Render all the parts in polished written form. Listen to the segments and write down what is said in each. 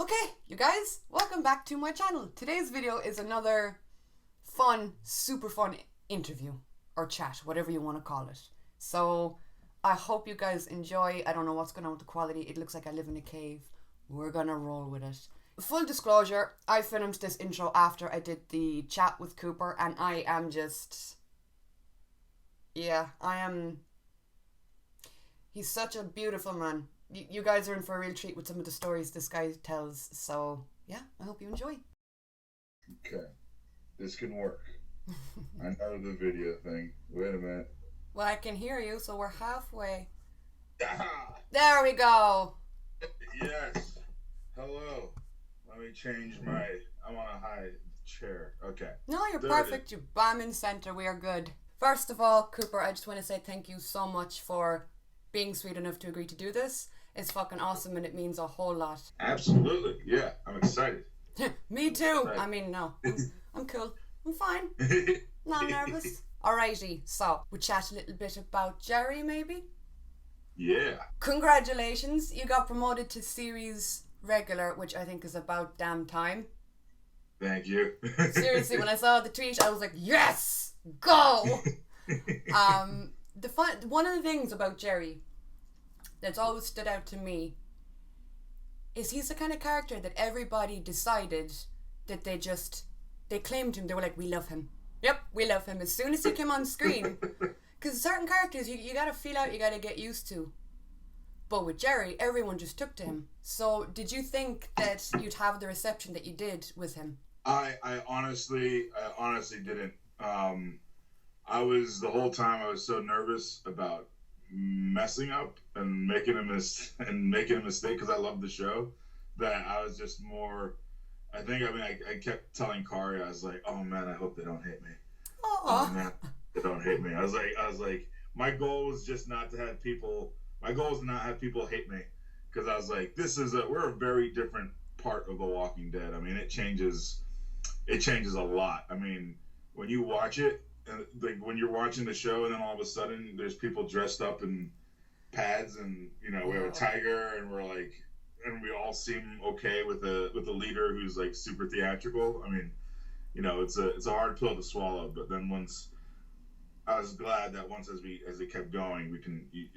Okay, you guys, welcome back to my channel. Today's video is another fun, super fun interview or chat, whatever you want to call it. So I hope you guys enjoy. I don't know what's going on with the quality. It looks like I live in a cave. We're gonna roll with it. Full disclosure, I filmed this intro after I did the chat with Cooper, and I am just... yeah, he's such a beautiful man. You guys are in for a real treat with some of the stories this guy tells. So, yeah, I hope you enjoy. Okay, this can work. I know the video thing. Wait a minute. Well, I can hear you, so we're halfway. Ah, There we go. yes. Hello. Let me change my... I'm on a high chair. Okay. No, you're There perfect. You're bam in center. We are good. First of all, Cooper, I just want to say thank you so much for being sweet enough to agree to do this. It's fucking awesome and it means a whole lot. Absolutely. Yeah, I'm excited. Me too. I mean, no. I'm cool. I'm fine. Not nervous. Alrighty, so we'll chat a little bit about Jerry, maybe? Yeah. Congratulations, you got promoted to series regular, which I think is about damn time. Thank you. Seriously, when I saw the tweet, I was like, yes! Go! One of the things about Jerry that's always stood out to me is he's the kind of character that everybody decided that they claimed him. They were like, we love him. Yep, we love him. As soon as he came on screen, because certain characters you gotta feel out, you gotta get used to. But with Jerry, everyone just took to him. So did you think that you'd have the reception that you did with him? I honestly didn't. I was, the whole time I was so nervous about messing up and making a mistake because I love the show, that I was just more... I kept telling Kari, I was like, oh man, I hope they don't hate me. Aww. Oh man, they don't hate me. I was like, my goal was just not to have people... My goal is to not have people hate me, because I was like, we're a very different part of The Walking Dead. I mean, it changes a lot. I mean, when you watch it, like when you're watching the show, and then all of a sudden there's people dressed up in pads, and we have a tiger, and and we all seem okay with the leader who's like super theatrical. I mean, it's a hard pill to swallow. But then I was glad that once as it kept going,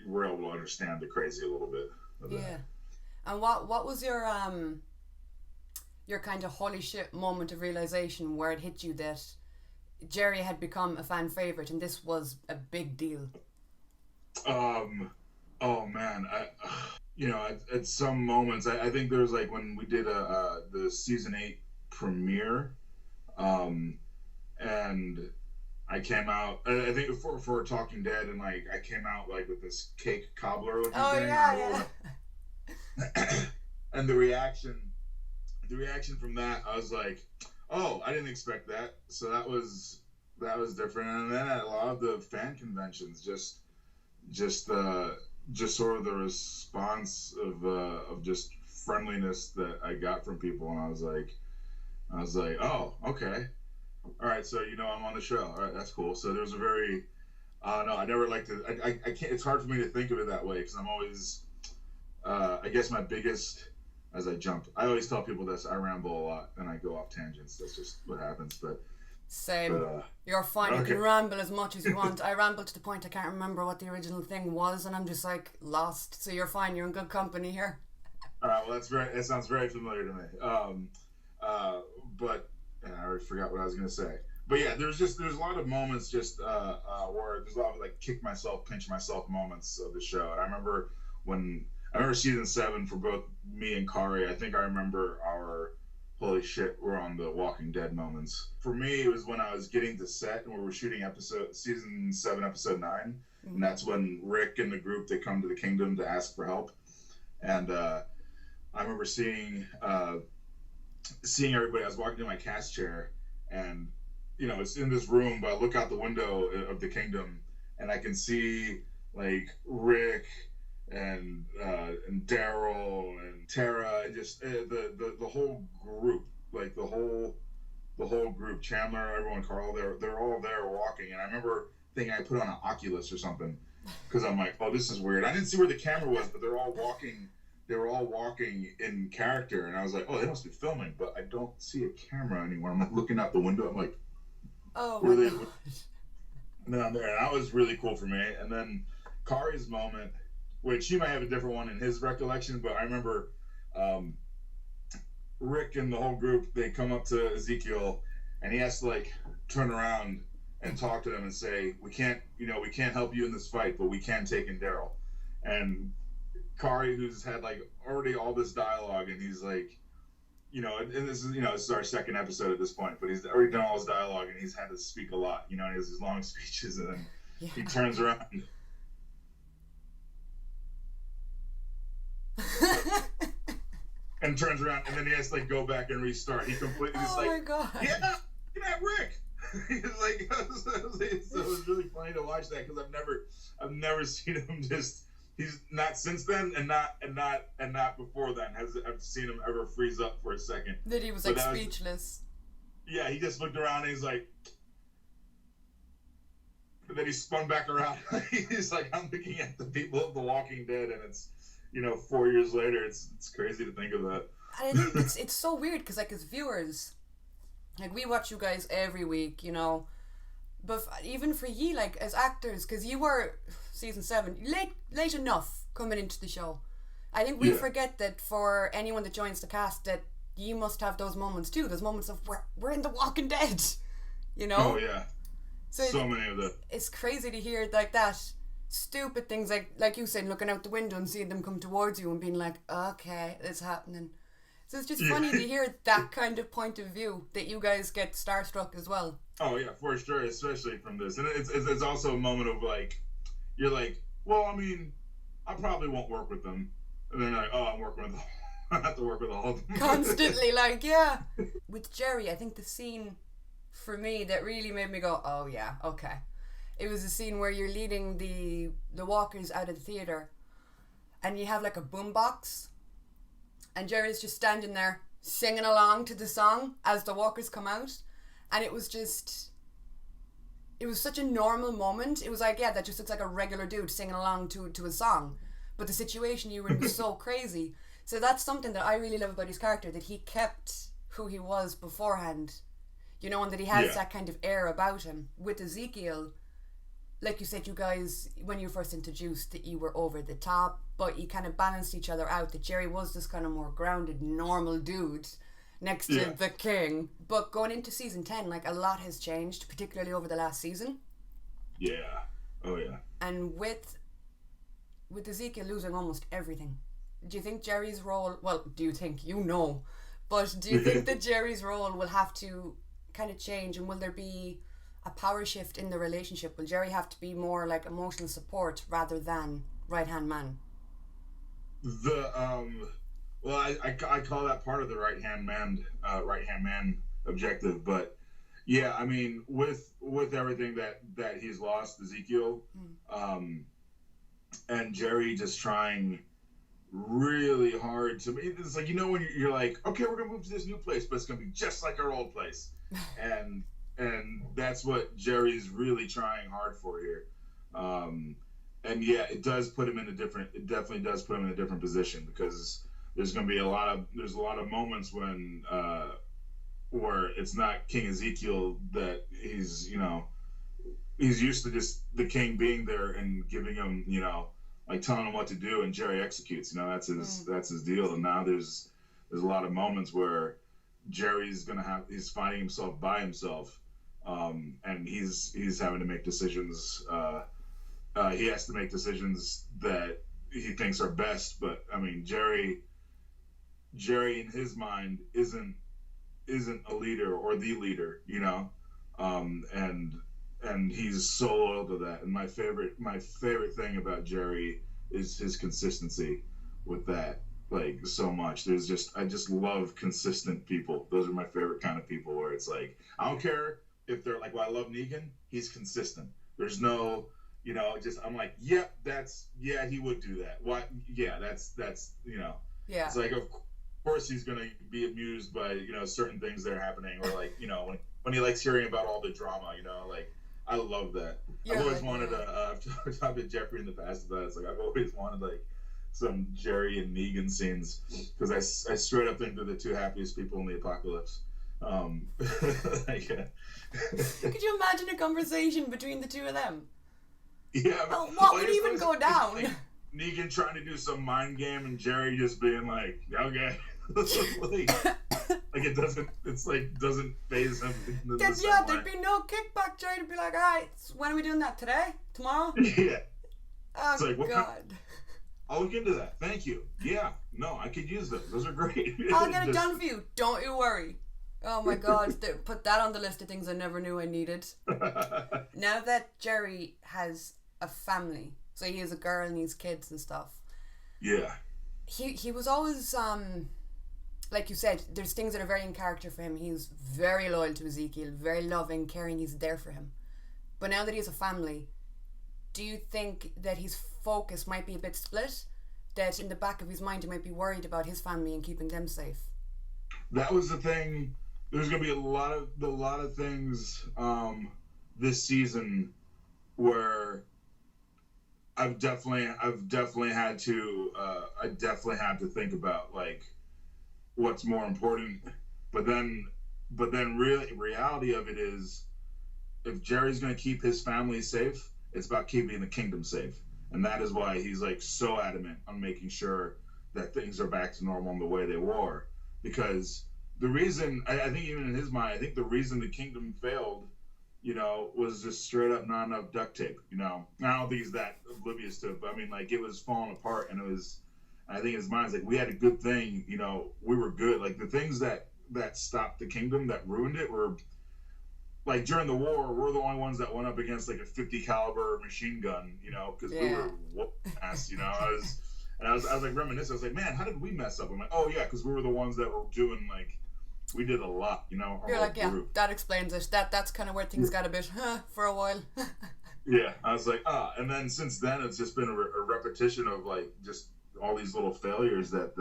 we're able to understand the crazy a little bit. Yeah. And what was your kind of holy shit moment of realization where it hit you that Jerry had become a fan favorite and this was a big deal? Oh man, at some moments, I think there was like when we did the season 8 premiere, and I came out, I think for Talking Dead, and like I came out like with this cake cobbler looking thing. Yeah. And the reaction from that, I was like, oh, I didn't expect that. So that was different. And then at a lot of the fan conventions, just sort of the response of just friendliness that I got from people, and I was like, oh, okay, all right, so I'm on the show, all right, that's cool. So there's a very no, I never like to, I can't, it's hard for me to think of it that way, because I'm always I guess my biggest, as I jump, I always tell people this, I ramble a lot and I go off tangents. That's just what happens. But same. You're fine. Okay. You can ramble as much as you want. I ramble to the point I can't remember what the original thing was, and I'm just like lost. So you're fine. You're in good company here. All right. Well, that sounds very familiar to me. But I already forgot what I was gonna say. But yeah, there's a lot of moments just where there's a lot of like kick myself, pinch myself moments of the show. And I remember season 7 for both me and Kari. I think I remember our holy shit, we're on The Walking Dead moments. For me, it was when I was getting to set and we were shooting season 7, episode 9. Mm-hmm. And that's when Rick and the group, they come to the kingdom to ask for help. And I remember seeing everybody. I was walking to my cast chair, and it's in this room, but I look out the window of the kingdom and I can see like Rick and Daryl and Tara, and just the whole group, like the whole group, Chandler, everyone, Carl, they're all there walking. And I remember thinking I put on an Oculus or something, because I'm like, oh, this is weird. I didn't see where the camera was, but they're all walking they were all walking in character, and I was like, oh, they must be filming, but I don't see a camera anywhere. I'm like looking out the window. I'm like, Oh were my they god. down there? And that was really cool for me. And then Kari's moment, which he might have a different one in his recollection, but I remember Rick and the whole group, they come up to Ezekiel, and he has to like turn around and talk to them and say, we can't help you in this fight, but we can take in Daryl. And Kari, who's had like already all this dialogue, and he's like, and this is our second episode at this point, but he's already done all his dialogue, and he's had to speak a lot, he has these long speeches, and then he turns around. And turns around, and then he has to like go back and restart. He completely just my god. Yeah, Rick. He's like, so it was really funny to watch that, because I've never seen him just. He's not since then, and not before then I've seen him ever freeze up for a second. That he was like speechless. Yeah, he just looked around and he's like, and then he spun back around. He's like, I'm looking at the people of The Walking Dead, and it's 4 years later. It's crazy to think of that. And I think it's so weird, because like as viewers, like we watch you guys every week, but even for ye, like as actors, because you were season 7 late enough coming into the show. I think we forget that for anyone that joins the cast, that you must have those moments too. Those moments of we're in The Walking Dead, Oh yeah. So many of them. It's crazy to hear like that. Stupid things like you said, looking out the window and seeing them come towards you and being like, okay, it's happening. So it's just funny to hear that kind of point of view, that you guys get starstruck as well. Oh yeah, for sure, especially from this. And it's also a moment of like, you're like, well, I mean, I probably won't work with them. And then like, oh, I'm working with them. I have to work with all of them. Constantly, like, yeah. With Jerry, I think the scene for me that really made me go, oh yeah, okay. It was a scene where you're leading the walkers out of the theatre, and you have like a boombox, and Jerry's just standing there singing along to the song as the walkers come out, and it was such a normal moment. It was like, yeah, that just looks like a regular dude singing along to a song, but the situation you were in was so crazy. So that's something that I really love about his character, that he kept who he was beforehand, and that he has that kind of air about him. With Ezekiel, like you said, you guys, when you first introduced, that you were over the top, but you kind of balanced each other out, that Jerry was this kind of more grounded, normal dude next to the king. But going into season 10, like, a lot has changed, particularly over the last season. Yeah. Oh yeah. And with Ezekiel losing almost everything, do you think Jerry's role, well, do you think, but do you think that Jerry's role will have to kind of change, and will there be a power shift in the relationship? Will Jerry have to be more like emotional support rather than right-hand man? Well, I call that part of the right-hand man objective, but yeah, I mean, with everything that he's lost, Ezekiel, and Jerry just trying really hard to me. It's like, when you're like, okay, we're gonna move to this new place, but it's gonna be just like our old place, and that's what Jerry's really trying hard for here. And yeah, it definitely does put him in a different position, because there's going to be a lot of moments when where it's not King Ezekiel that he's used to just the king being there and giving him, like telling him what to do, and Jerry executes. That's his deal. And now there's a lot of moments where Jerry's he's finding himself by himself, and he's having to make decisions. He has to make decisions that he thinks are best, but I mean, Jerry in his mind isn't a leader or the leader, and he's so loyal to that. And my favorite thing about Jerry is his consistency with that. Like, so much. I just love consistent people. Those are my favorite kind of people, where it's like, I don't care if they're like, well, I love Negan. He's consistent. There's no, I'm like, yep, he would do that. What? Yeah, that's. Yeah. It's like, of course he's going to be amused by, certain things that are happening, or like, when he likes hearing about all the drama, like, I love that. I've always wanted I've talked to Jeffrey in the past about it. It's like, I've always wanted, like, some Jerry and Negan scenes because I straight up think they're the two happiest people in the apocalypse. Like, Could you imagine a conversation between the two of them? Yeah. Well, what would even go down? Like Negan trying to do some mind game and Jerry just being like, okay. like it doesn't. It's like doesn't phase him. Yeah, there'd be no kickback. Jerry would be like, all right, so when are we doing that? Today? Tomorrow? Yeah. Oh, it's like, God. I'll look into that. Thank you. Yeah. No, I could use those. Those are great. I'll get it done for you. Don't you worry. Oh my God. Put that on the list of things I never knew I needed. Now that Jerry has a family, so he has a girl and he's kids and stuff. Yeah. He was always, like you said, there's things that are very in character for him. He's very loyal to Ezekiel, very loving, caring. He's there for him. But now that he has a family, do you think that his focus might be a bit split? That in the back of his mind he might be worried about his family and keeping them safe? That was the thing. There's gonna be a lot of things this season where I've definitely had to think about like what's more important. But then reality of it is, if Jerry's gonna keep his family safe, it's about keeping the kingdom safe. And that is why he's like so adamant on making sure that things are back to normal in the way they were. Because the reason, I think even in his mind, I think the reason the kingdom failed, was just straight up not enough duct tape, I don't think he's that oblivious to it, but I mean, like, it was falling apart, and it was, I think in his mind, it's like, we had a good thing, we were good. Like, the things that stopped the kingdom, that ruined it, were, like, during the war, we're the only ones that went up against, like, a 50 caliber machine gun, because we were whooping ass, I was like reminiscing. I was like, man, how did we mess up? I'm like, oh yeah, because we were the ones that were doing like, we did a lot, You're like, yeah, group. That explains it. That's kind of where things got a bit for a while. Yeah, I was like, and then since then it's just been a repetition of like just all these little failures that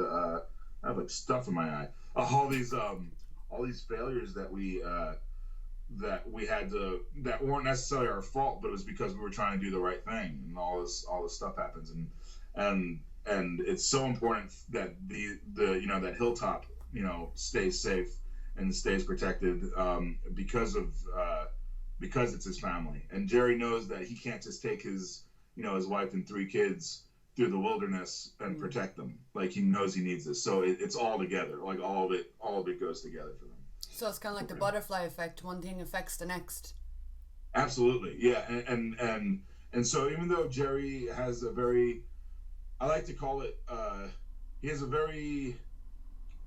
I have like stuff in my eye. All these failures that we had to, that weren't necessarily our fault, but it was because we were trying to do the right thing, and all this stuff happens, and it's so important that the that hilltop stays safe and stays protected because it's his family. And Jerry knows that he can't just take his his wife and 3 kids through the wilderness and protect them. Like, he knows he needs this, so it's all together. Like, all of it goes together for them. So it's kind of like the butterfly effect. One thing affects the next. Absolutely, yeah. And so even though Jerry has a very, I like to call it,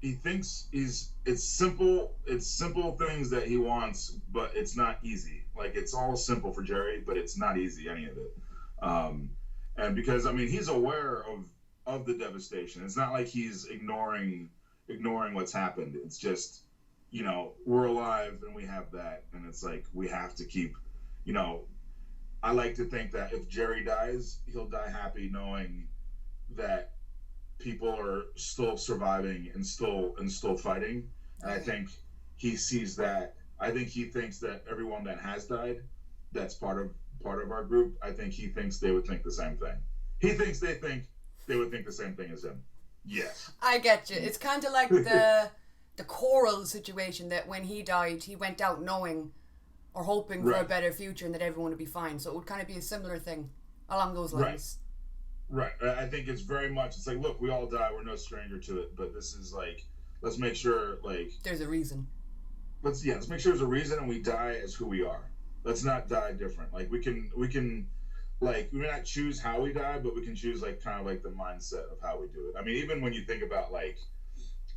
he thinks it's simple things that he wants, but it's not easy. Like, it's all simple for Jerry, but it's not easy, any of it. And because, I mean, he's aware of the devastation. It's not like he's ignoring what's happened. It's just, we're alive and we have that. And it's like, we have to keep, I like to think that if Jerry dies, he'll die happy knowing that people are still surviving and still fighting. And I think he sees that. I think he thinks that everyone that has died, that's part of our group, I think he thinks they would think the same thing. He thinks they would think the same thing as him. Yes. I get you. It's kind of like the Coral situation, that when he died, he went out knowing or hoping for a better future and that everyone would be fine. So it would kind of be a similar thing along those lines. Right. I think it's very much, it's like, look, we all die, we're no stranger to it, but this is like, let's make sure, like, there's a reason. Let's make sure there's a reason, and we die as who we are. Let's not die different. Like, we can like, we may not choose how we die, but we can choose like kind of like the mindset of how we do it. I mean, even when you think about like,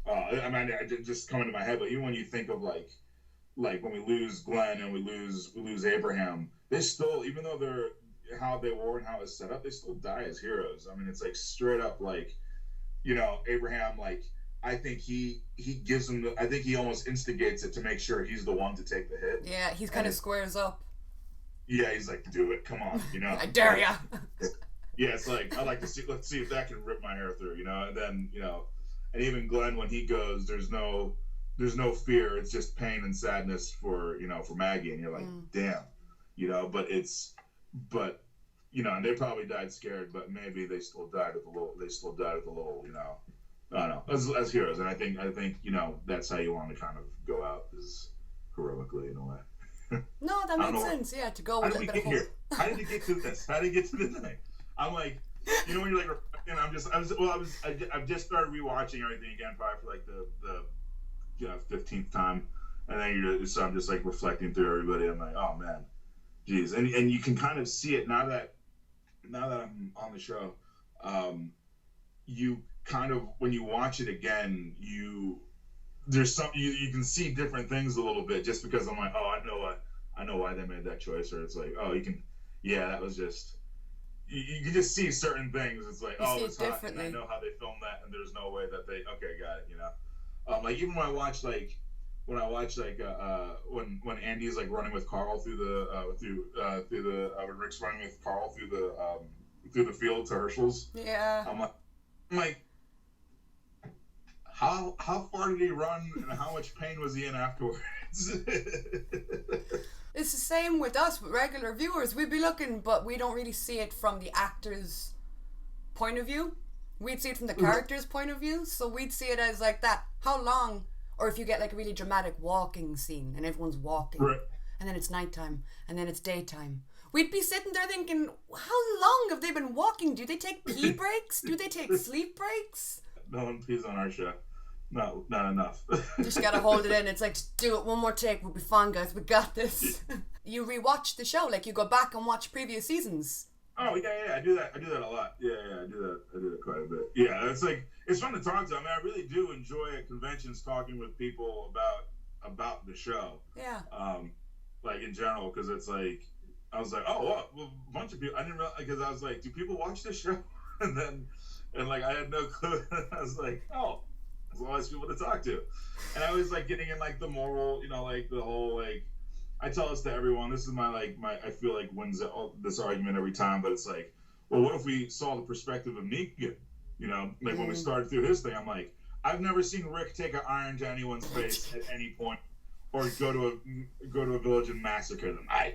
I mean, I just come into my head, but even when you think of like when we lose Glenn and we lose Abraham, they still, even though they're how they were and how it's set up, they still die as heroes. I mean, it's like straight up like, Abraham, like, I think he gives him I think he almost instigates it to make sure he's the one to take the hit. Yeah, he's kind of squares up. Yeah, he's like, do it, come on, I dare ya. Yeah, it's like, let's see if that can rip my hair through, and then, and even Glenn, when he goes, there's no fear, it's just pain and sadness for Maggie, and you're like, damn, but and they probably died scared, but maybe they still died with a little. They still died with a little, I don't know, as heroes. And I think that's how you want to kind of go out, is heroically in a way. No, that makes sense. Yeah, to go with a bit of hope. Here? How did we get to this? How did we get to this thing? I'm like, when you're like, I've just started rewatching everything again, probably for like the 15th time, and then so I'm just like reflecting through everybody. I'm like, oh man, geez, and you can kind of see it now that I'm on the show. You kind of, when you watch it again, there's some you can see different things a little bit, just because I'm like, oh, I know why they made that choice, or it's like, oh, that was just. You can just see certain things. It's like, it's hot, and I know how they filmed that, and there's no way that they. Okay, got it. Like even when I watch when Andy's like running with Carl through the when Rick's running with Carl through the field to Herschel's. Yeah. I'm like, how far did he run, and how much pain was he in afterwards? It's the same with us, with regular viewers. We'd be looking, but we don't really see it from the actor's point of view. We'd see it from the character's point of view. So we'd see it as like that. How long? Or if you get like a really dramatic walking scene and everyone's walking, right, and then it's nighttime, and then it's daytime. We'd be sitting there thinking, how long have they been walking? Do they take pee breaks? Do they take sleep breaks? No one pees on our show. Not enough. Just gotta hold it in. It's like, just do it one more take. We'll be fine, guys. We got this. You rewatch the show, like you go back and watch previous seasons. Oh yeah. I do that a lot. Yeah. I do that quite a bit. Yeah, it's fun to talk to. I mean, I really do enjoy at conventions talking with people about the show. Yeah. Like in general, because it's like I was like, oh, well, a bunch of people. I didn't realize, because I was like, do people watch this show? and like I had no clue. I was like, oh. There's always people to talk to, and I was like getting in like the moral, like the whole, like, I tell this to everyone. This is my I feel like wins this argument every time, but it's like, well, what if we saw the perspective of Negan? When we started through his thing, I'm like, I've never seen Rick take an iron to anyone's face at any point, or go to a village and massacre them. I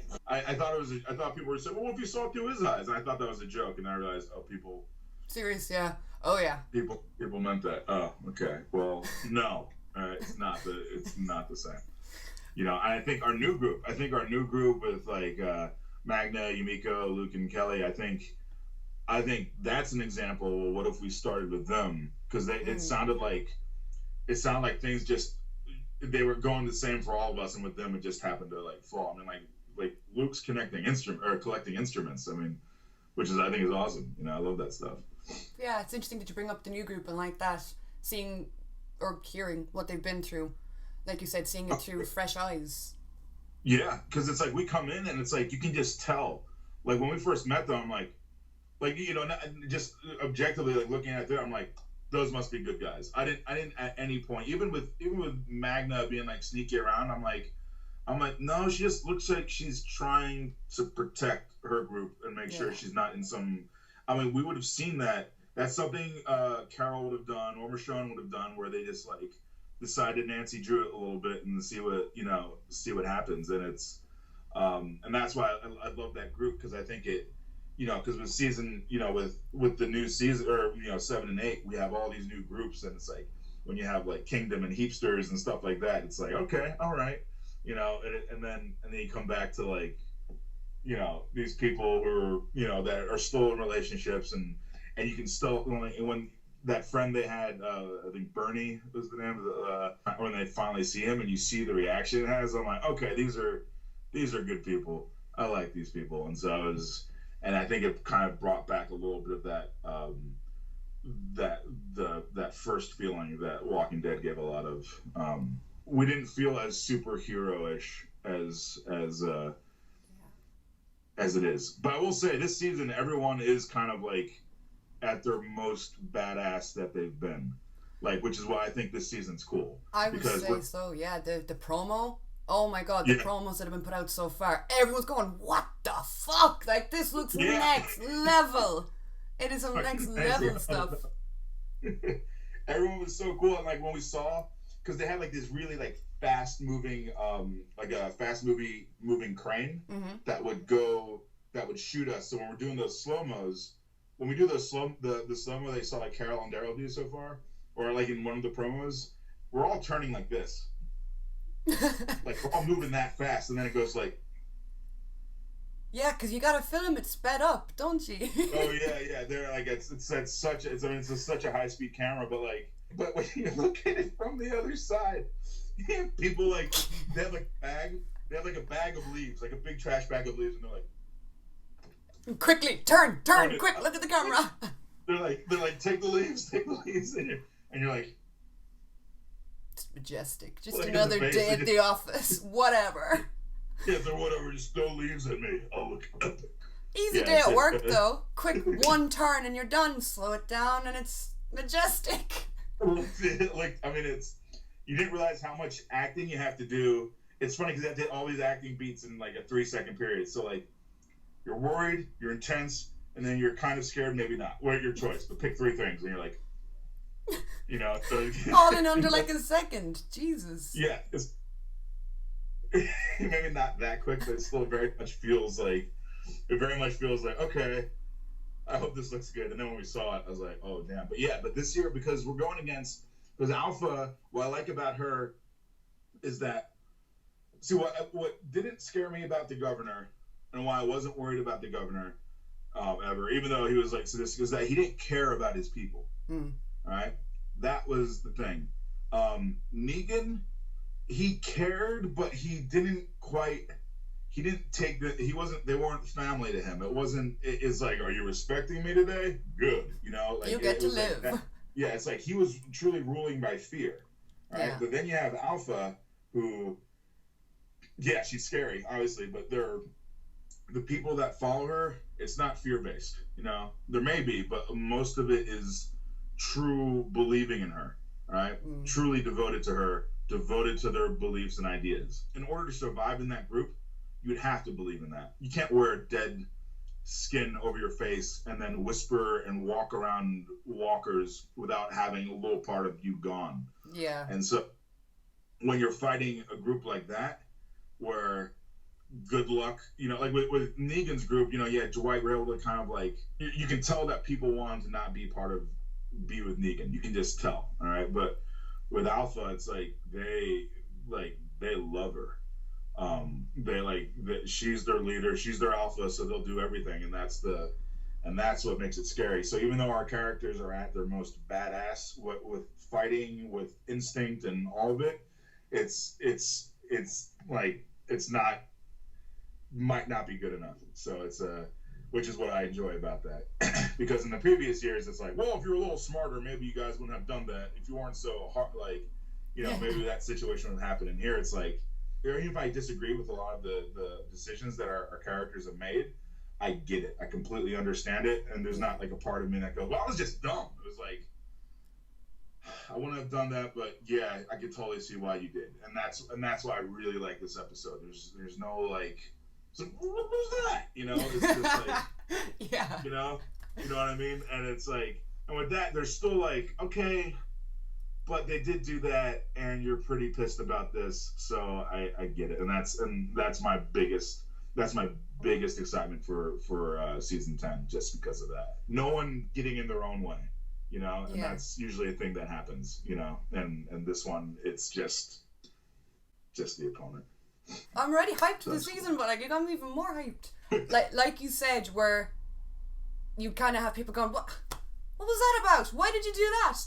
thought people were saying, well, what if you saw it through his eyes? And I thought that was a joke, and I realized, oh, people. Serious, yeah. Oh yeah. People meant that. Oh, okay. Well, no. It's not the same. I think our new group with like Magna, Yumiko, Luke, and Kelly. I think that's an example of what if we started with them, because it sounded like things just, they were going the same for all of us, and with them it just happened to like fall. I mean, like Luke's collecting instruments. I mean, which I think is awesome. I love that stuff. Yeah, it's interesting that you bring up the new group and like that, seeing or hearing what they've been through. Like you said, seeing it through fresh eyes. Yeah, because it's like we come in and it's like you can just tell. Like when we first met them, I'm like just objectively, like looking at them, I'm like, those must be good guys. I didn't at any point, even with Magna being like sneaky around, I'm like, no, she just looks like she's trying to protect her group and make sure she's not in some. I mean, we would have seen that. That's something Carol would have done, or Michonne would have done, where they just like decided Nancy drew it a little bit and see what happens. And it's and that's why I love that group, because I think it, because with season, with the new season, or 7 and 8, we have all these new groups, and it's like when you have like Kingdom and Heapsters and stuff like that, it's like, okay, all right, and then you come back to like. These people who are, that are still in relationships, and you can still, when that friend they had, I think Bernie was the name of when they finally see him and you see the reaction it has, I'm like, okay, these are good people. I like these people. And so and I think it kind of brought back a little bit of that first feeling that Walking Dead gave a lot of. We didn't feel as superhero-ish as it is. But I will say, this season, everyone is kind of like at their most badass that they've been. Like, which is why I think this season's cool. I would say so, yeah. The promo, oh my god, the promos that have been put out so far, everyone's going, what the fuck? Like, this looks next level. It is some next level stuff. Everyone was so cool. And like when we saw, because they had like this really like fast moving moving crane that would go that would shoot us. So when we're doing those slow-mos, when we do those the slow-mo they saw like Carol and Daryl do so far, or like in one of the promos, we're all turning like this. Like we're all moving that fast, and then it goes like, yeah, because you gotta film it sped up, don't you? oh yeah. They're like it's such a, I mean it's such a high speed camera, but when you look at it from the other side, you have people like they have like a bag of leaves, like a big trash bag of leaves, and they're like, quickly turn, quick, look at the camera. They're like take the leaves, and you're like, it's majestic. Just like another day at the office. Whatever. Yeah, so whatever. Just throw leaves at me. I'll look up. Easy day at work though. Quick one turn and you're done. Slow it down and it's majestic. Like I mean, it's you didn't realize how much acting you have to do. It's funny because I did all these acting beats in like a 3-second period. So like, you're worried, you're intense, and then you're kind of scared, maybe not. Well, your choice, but pick 3 things, and you're like, you know, so, all in under like a second. Jesus. Yeah, it's maybe not that quick, but it still very much feels like okay, I hope this looks good. And then when we saw it, I was like, oh damn. But this year, because we're going against, because Alpha, what I like about her is that, see, what didn't scare me about the governor, and why I wasn't worried about the governor ever, even though he was like sadistic, is that he didn't care about his people. Right? That was the thing. Negan, he cared, but he didn't take they weren't family to him. It's like, are you respecting me today? Good. You know, like, you get to live. Like yeah, it's like he was truly ruling by fear. Right? Yeah. But then you have Alpha, who, yeah, she's scary, obviously, but the people that follow her, it's not fear-based. You know, there may be, but most of it is true believing in her, right? Truly devoted to her, devoted to their beliefs and ideas. In order to survive in that group, you would have to believe in that. You can't wear a dead skin over your face and then whisper and walk around walkers without having a little part of you gone. Yeah. And so when you're fighting a group like that, where good luck, you know, like with Negan's group, you know, yeah, Dwight were able to kind of like, you can tell that people wanted to not be with Negan. You can just tell, all right? But with Alpha, it's like they love her. She's their leader, she's their alpha, so they'll do everything, and that's what makes it scary. So even though our characters are at their most badass with fighting, with instinct and all of it, it's like might not be good enough. So it's which is what I enjoy about that. Because in the previous years, it's like, well, if you're a little smarter, maybe you guys wouldn't have done that. If you weren't so hard, like, you know, maybe that situation would happen. And here it's like, even if I disagree with a lot of the decisions that our characters have made, I get it. I completely understand it. And there's not like a part of me that goes, well, I was just dumb. It was like, I wouldn't have done that, but yeah, I could totally see why you did. And that's why I really like this episode. There's no like, so what was that? You know, it's just like, yeah, you know what I mean? And it's like, and with that, there's still like, okay, but they did do that, and you're pretty pissed about this, so I get it, and that's my biggest excitement for season 10, just because of that. No one getting in their own way, you know, and that's usually a thing that happens, you know, and this one, it's just the opponent. I'm already hyped for the season, but like, you got me even more hyped. like you said, where you kind of have people going, what was that about? Why did you do that?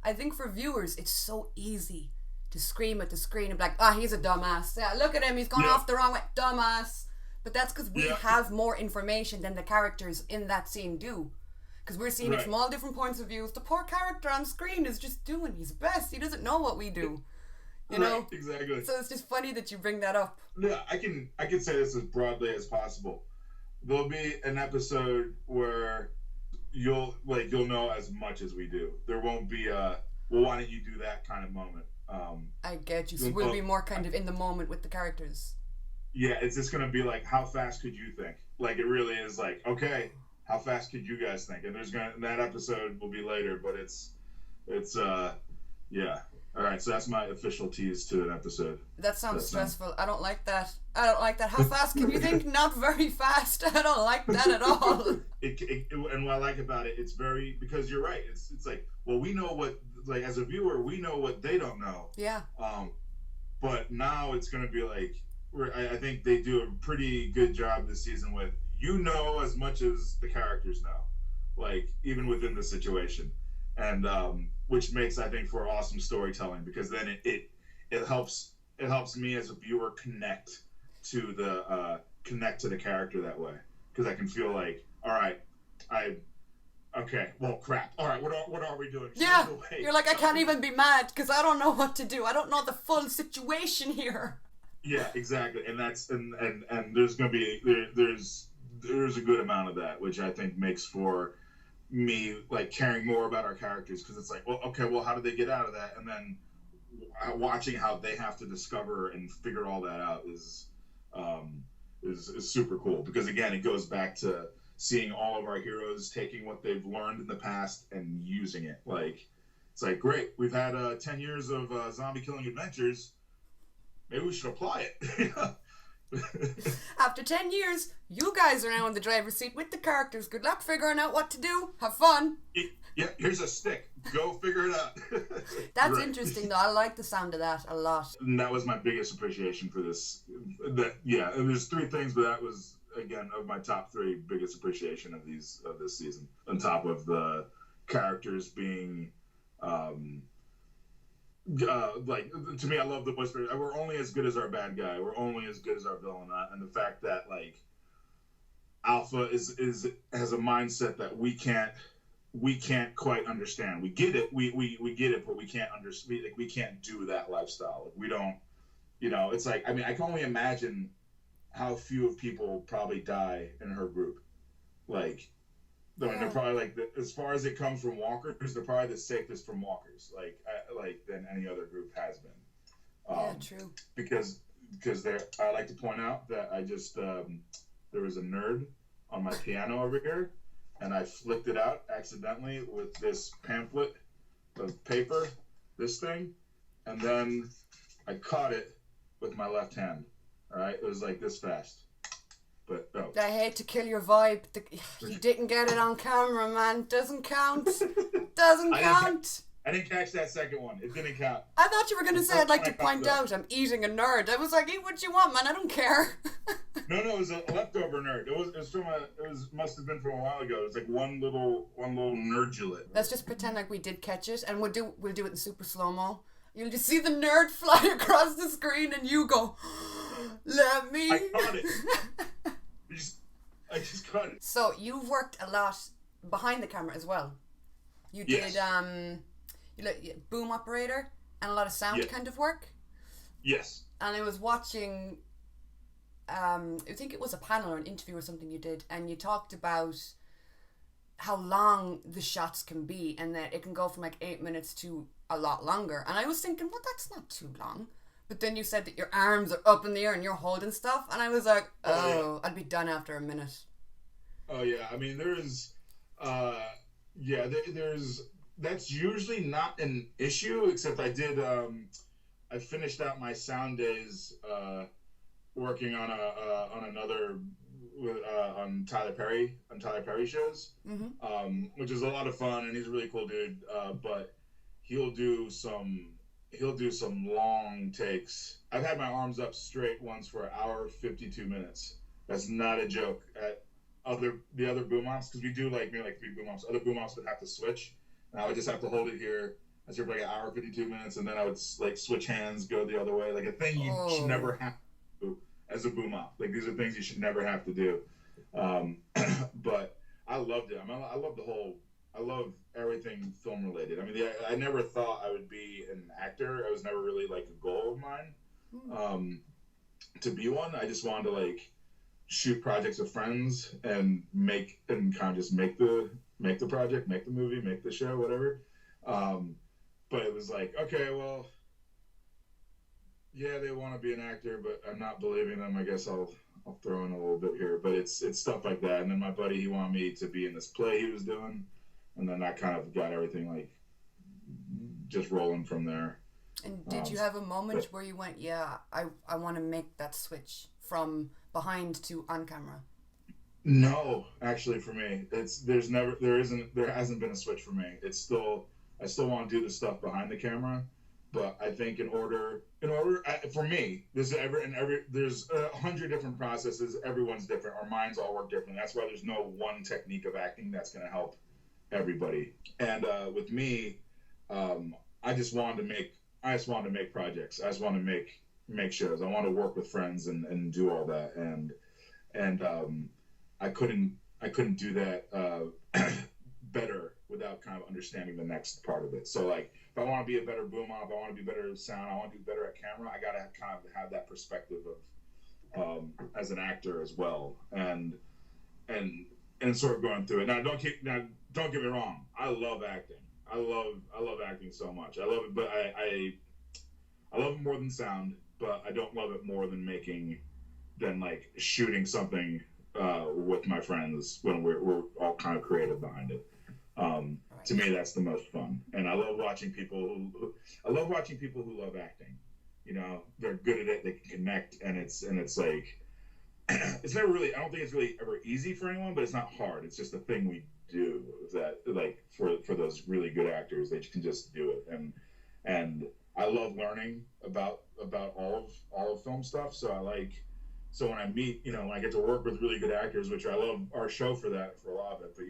I think for viewers, it's so easy to scream at the screen and be like, he's a dumbass. Yeah, look at him, he's gone off the wrong way. Dumbass. But that's because we have more information than the characters in that scene do. Because we're seeing it from all different points of view. The poor character on screen is just doing his best. He doesn't know what we do. You know? Exactly. So it's just funny that you bring that up. Yeah, I can say this as broadly as possible. There'll be an episode where you'll know as much as we do. There won't be a, well, why don't you do that kind of moment. I get you. So we'll be more kind of in the moment with the characters. Yeah, it's just going to be like, how fast could you think? Like, it really is like, okay, how fast could you guys think? And that episode will be later, but it's yeah. All right, so that's my official tease to an episode. That sounds stressful. I don't like that. I don't like that. How fast can you think? Not very fast. I don't like that at all. And what I like about it, it's very, because you're right. It's like, well, we know what, like, as a viewer, we know what they don't know. Yeah. But now it's going to be like, I think they do a pretty good job this season with, you know, as much as the characters know, like, even within the situation. And which makes, I think, for awesome storytelling, because then it helps me as a viewer connect to the character that way, because I can feel like, all right, okay, well, crap, all right, what are we doing? Yeah, you're like, I can't even be mad because I don't know what to do. I don't know the full situation here. Yeah, exactly, and that's and there's gonna be there's a good amount of that, which I think makes for me like caring more about our characters, because it's like, well, okay, well, how did they get out of that? And then watching how they have to discover and figure all that out is super cool, because again, it goes back to seeing all of our heroes taking what they've learned in the past and using it. Like, it's like, great, we've had 10 years of zombie killing adventures, maybe we should apply it. After 10 years, you guys are now in the driver's seat with the characters. Good luck figuring out what to do. Have fun. Yeah, here's a stick. Go figure it out. That's interesting, though. I like the sound of that a lot. And that was my biggest appreciation for this. Yeah, and there's three things, but that was, again, of my top three biggest appreciation of this season. On top of the characters being, like, to me, I love the voice. We're only as good as our bad guy. We're only as good as our villain. And the fact that, like, Alpha has a mindset that we can't quite understand. We get it. We get it, but we can't understand. Like, we can't do that lifestyle. Like, we don't. You know, it's like, I mean, I can only imagine how few of people probably die in her group. Like, I mean, they're probably like, as far as it comes from walkers, they're probably the safest from walkers, like than any other group has been. Yeah, true. Because I like to point out that I just there was a nerd on my piano over here, and I flicked it out accidentally with this pamphlet of paper, this thing, and then I caught it with my left hand. All right, it was like this fast. But no. I hate to kill your vibe. You didn't get it on camera, man. Doesn't count. Doesn't count. I didn't catch that second one. It didn't count. I thought you were going to say, I'd like to point out I'm eating a nerd. I was like, eat what you want, man. I don't care. No, it was a leftover nerd. Must have been from a while ago. It was like one little nerdulate. Let's just pretend like we did catch it, and we'll do it in super slow-mo. You'll just see the nerd fly across the screen, and you go, let me. I caught it. I just caught it. So you've worked a lot behind the camera as well. You did boom operator and a lot of sound kind of work. Yes. And I was watching, I think it was a panel or an interview or something you did, and you talked about how long the shots can be, and that it can go from like 8 minutes to a lot longer. And I was thinking, well, that's not too long. But then you said that your arms are up in the air and you're holding stuff, and I was like, I'd be done after a minute. Oh yeah, I mean there's that's usually not an issue, except I did I finished out my sound days working on another on Tyler Perry shows, which is a lot of fun, and he's a really cool dude. But he'll do some long takes. I've had my arms up straight once for 1 hour 52 minutes. That's not a joke. At the other boom ops, because we do like 3 boom ops. Other boom ops would have to switch, and I would just have to hold it here. I was here for like 1 hour 52 minutes, and then I would like switch hands, go the other way, like a thing you should never have to do as a boom op. Like, these are things you should never have to do. But I loved it. I mean, I love everything film related. I mean, I never thought I would be an actor. It was never really like a goal of mine to be one. I just wanted to like shoot projects with friends and kind of just make the project, make the movie, make the show, whatever. But it was like, okay, well, yeah, they want to be an actor, but I'm not believing them. I guess I'll throw in a little bit here, but it's stuff like that. And then my buddy, he wanted me to be in this play he was doing. And then that kind of got everything like just rolling from there. And did you have a moment where you went, yeah, I want to make that switch from behind to on camera? No, actually, for me, there hasn't been a switch for me. I still want to do the stuff behind the camera, but I think for me, there's 100 different processes. Everyone's different. Our minds all work differently. That's why there's no one technique of acting that's going to help everybody. And with me, um, I just wanted to make projects. I just want to make shows. I want to work with friends and do all that. And I couldn't do that better without kind of understanding the next part of it. So like, if I want to be a better boom op, I want to be better at sound, I want to do better at camera, I gotta kind of have that perspective of as an actor as well, and sort of going through it. Now don't get me wrong, I love acting. I love acting so much. I love it, but I love it more than sound, but I don't love it more than like shooting something with my friends when we're all kind of creative behind it. To me, that's the most fun, and I love watching people who love acting. You know, they're good at it. They can connect, and it's like it's never really. I don't think it's really ever easy for anyone, but it's not hard. It's just a thing we do that, like for those really good actors, they can just do it, and I love learning about all of film stuff. So when I meet, when I get to work with really good actors, which I love our show for that, for a lot of it, but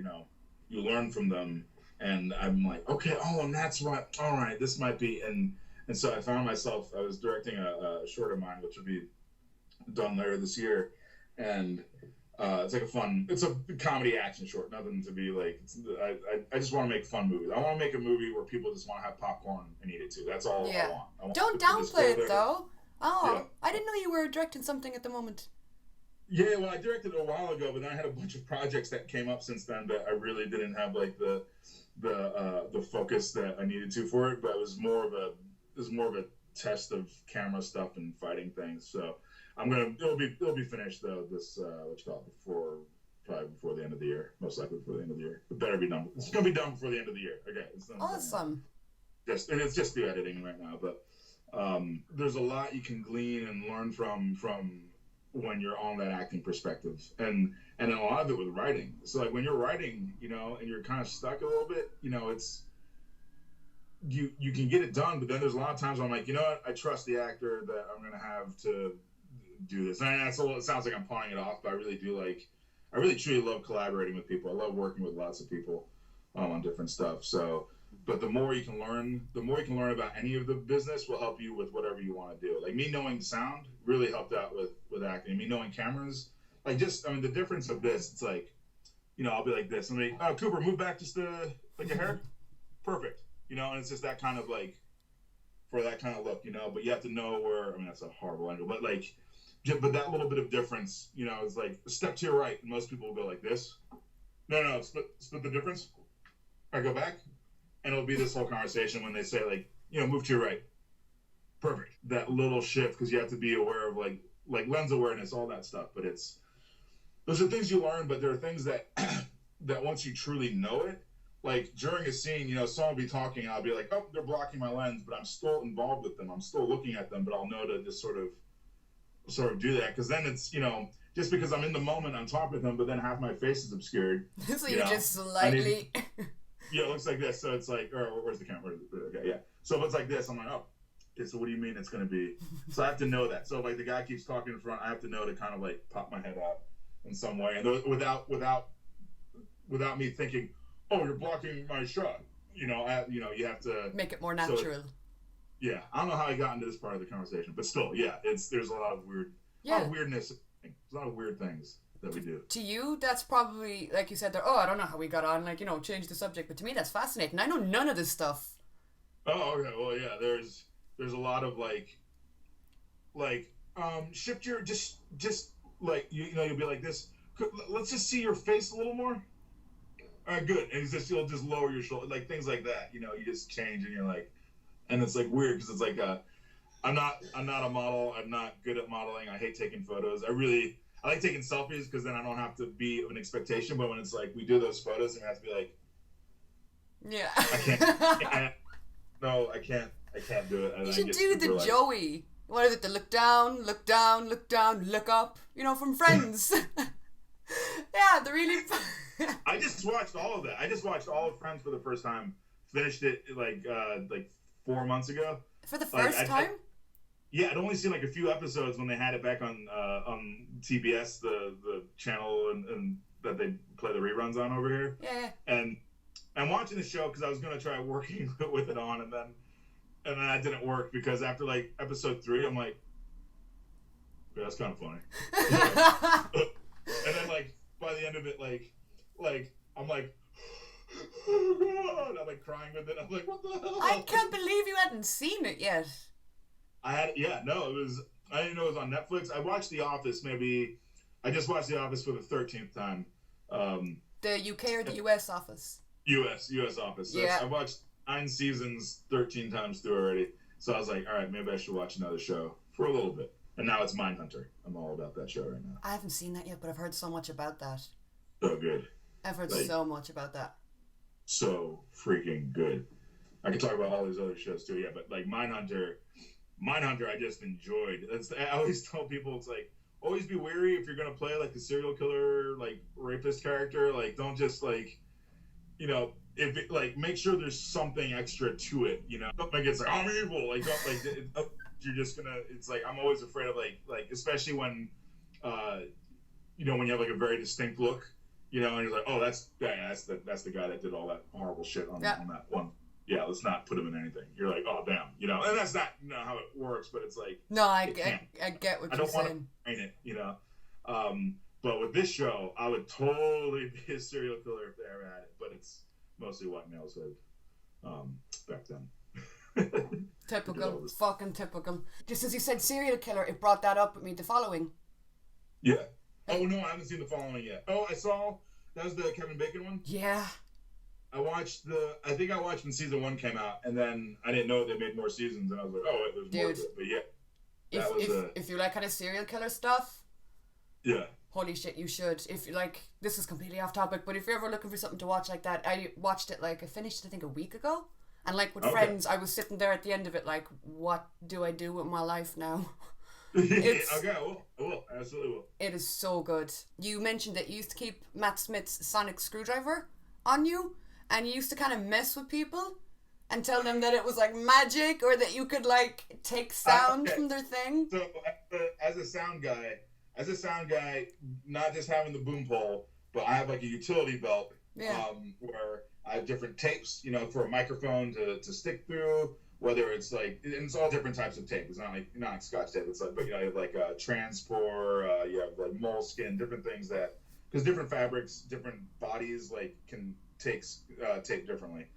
you learn from them, and I'm like, okay, oh, and that's what, all right, this might be, and so I found myself, I was directing a short of mine, which will be done later this year, and it's a comedy action short, nothing to be like, I just want to make fun movies. I want to make a movie where people just want to have popcorn and eat it too. That's all I want. Don't downplay it though. Oh, yeah. I didn't know you were directing something at the moment. Yeah, well, I directed it a while ago, but then I had a bunch of projects that came up since then that I really didn't have like the focus that I needed to for it. But it was more of a test of camera stuff and fighting things. So it'll be finished though this probably before the end of the year, most likely before the end of the year. It better be done. It's gonna be done before the end of the year. Okay, it's done. Awesome. It's just the editing right now, but there's a lot you can glean and learn from when you're on that acting perspective, and a lot of it with writing. So like when you're writing, and you're kind of stuck a little bit, it's you can get it done, but then there's a lot of times I'm like, what, I trust the actor that I'm gonna have to do this. And it sounds like I'm pawning it off, but I really truly love collaborating with people. I love working with lots of people on different stuff. So, but the more you can learn about any of the business will help you with whatever you want to do. Like me knowing sound really helped out with acting. Me knowing cameras, like the difference of this, it's like, I'll be like this. I'm like, oh, Cooper, move back just like your hair. Perfect. And it's just that kind of like, for that kind of look, but you have to know where, that's a horrible angle, but like, but that little bit of difference, is like a step to your right. And most people will go like this. No, split the difference. I go back. And it'll be this whole conversation when they say like, move to your right. Perfect. That little shift, because you have to be aware of like lens awareness, all that stuff. But those are things you learn, but there are things that that once you truly know it, like during a scene, someone will be talking and I'll be like, oh, they're blocking my lens, but I'm still involved with them. I'm still looking at them, but I'll know to just sort of do that. Because then it's, just because I'm in the moment, I'm talking with them, but then half my face is obscured. So you just slightly... Yeah, it looks like this. So it's like, where's the camera? Okay, yeah. So if it's like this, I'm like, oh, okay, so what do you mean it's going to be? So I have to know that. So like the guy keeps talking in front, I have to know to kind of like pop my head out in some way. And without me thinking, oh, you're blocking my shot. You have to make it more natural. So, yeah. I don't know how I got into this part of the conversation, but still, yeah, there's a lot of weirdness. There's a lot of weird things that we do. To you, that's probably, like you said there, I don't know how we got on, change the subject, but to me that's fascinating. I know none of this stuff. Oh, okay. Well, yeah, there's a lot of shift your, just like, you'll be like this, let's just see your face a little more. All right, good. And you'll just lower your shoulder, like things like that, you just change and you're like, and it's like weird because it's like, I'm not a model. I'm not good at modeling. I hate taking photos. I like taking selfies because then I don't have to be of an expectation. But when it's like we do those photos and I have to be like, yeah, I can't. No, I can't. I can't do it. And You I should get do super, the like, Joey. What is it? The look down, look down, look down, look up. You know, from Friends. Yeah, the really. I just watched all of that. I just watched all of Friends for the first time. Finished it like 4 months ago. For the Like, first time? Yeah, I'd only seen like a few episodes when they had it back on TBS, the channel and that they play the reruns on over here. Yeah. And I'm watching the show because I was gonna try working with it on, and then that didn't work because after like episode 3, I'm like, yeah, that's kind of funny. And then like by the end of it, like I'm like, oh God, I'm like crying with it. I'm like, what the hell? I can't believe you hadn't seen it yet. I didn't know it was on Netflix. I watched The Office I just watched The Office for the 13th time. The UK or the US office? US Office. Yeah. I watched 9 seasons 13 times through already. So I was like, all right, maybe I should watch another show for a little bit. And now it's Mindhunter. I'm all about that show right now. I haven't seen that yet, but I've heard so much about that. So good. I've heard so much about that. So freaking good. I could talk about all these other shows too, yeah, but like Mindhunter I just enjoyed. I always tell people, it's like, always be wary if you're gonna play like the serial killer, like rapist character. Like, don't just like, you know, if it, like, make sure there's something extra to it. You know, don't make it's like, I'm evil. Like, don't like you're just gonna. It's like, I'm always afraid of like especially when, you know, when you have like a very distinct look. You know, and you're like, oh, that's the guy that did all that horrible shit on that one. Yeah, let's not put him in anything. You're like, oh, damn, you know, and that's not how it works, but it's like, no, I get what you're saying. I don't want to train it, you know. But with this show, I would totally be a serial killer if they ever had it, but it's mostly white males back then. Typical, fucking typical. Just as you said serial killer, it brought that up with me, The Following. Yeah. Oh, no, I haven't seen The Following yet. Oh, that was the Kevin Bacon one? Yeah. I think I watched when season 1 came out, and then I didn't know they made more seasons, and I was like, oh, wait, there's more to it. But yeah, if you like kind of serial killer stuff, yeah, holy shit, you should. If you like, this is completely off topic, but if you're ever looking for something to watch like that, I watched it, like, I finished it, I think, a week ago, and like with friends, I was sitting there at the end of it like, what do I do with my life now? Okay, I will, absolutely will. It is so good. You mentioned that you used to keep Matt Smith's sonic screwdriver on you, and you used to kind of mess with people and tell them that it was like magic, or that you could like take sound from their thing. So as a sound guy, not just having the boom pole, but I have like a utility belt, where I have different tapes, you know, for a microphone to stick through. Whether it's like, and it's all different types of tape. It's not like Scotch tape. It's like, but you know, you have like transport, you have like moleskin, different things because different fabrics, different bodies like can take tape differently.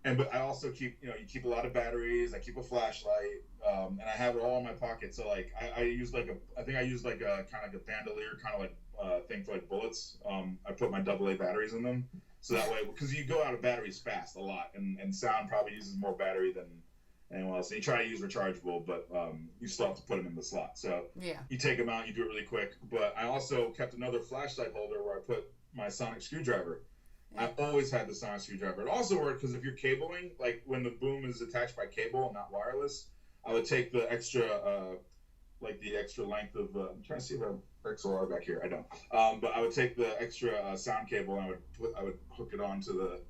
But I also keep, you keep a lot of batteries. I keep a flashlight, and I have it all in my pocket. So like I use like I think I use like a kind of like a bandolier kind of like thing for like bullets. I put my AA batteries in them. So that way, because you go out of batteries fast a lot, and sound probably uses more battery than anyone else. And you try to use rechargeable, but you still have to put them in the slot. So you take them out, you do it really quick. But I also kept another flashlight holder where I put my sonic screwdriver. Yeah. I've always had the sonic screwdriver. It also worked because if you're cabling, like when the boom is attached by cable and not wireless, I would take the extra, the extra length of. I'm trying to see if I have XLR back here. I don't. But I would take the extra sound cable and I would hook it onto the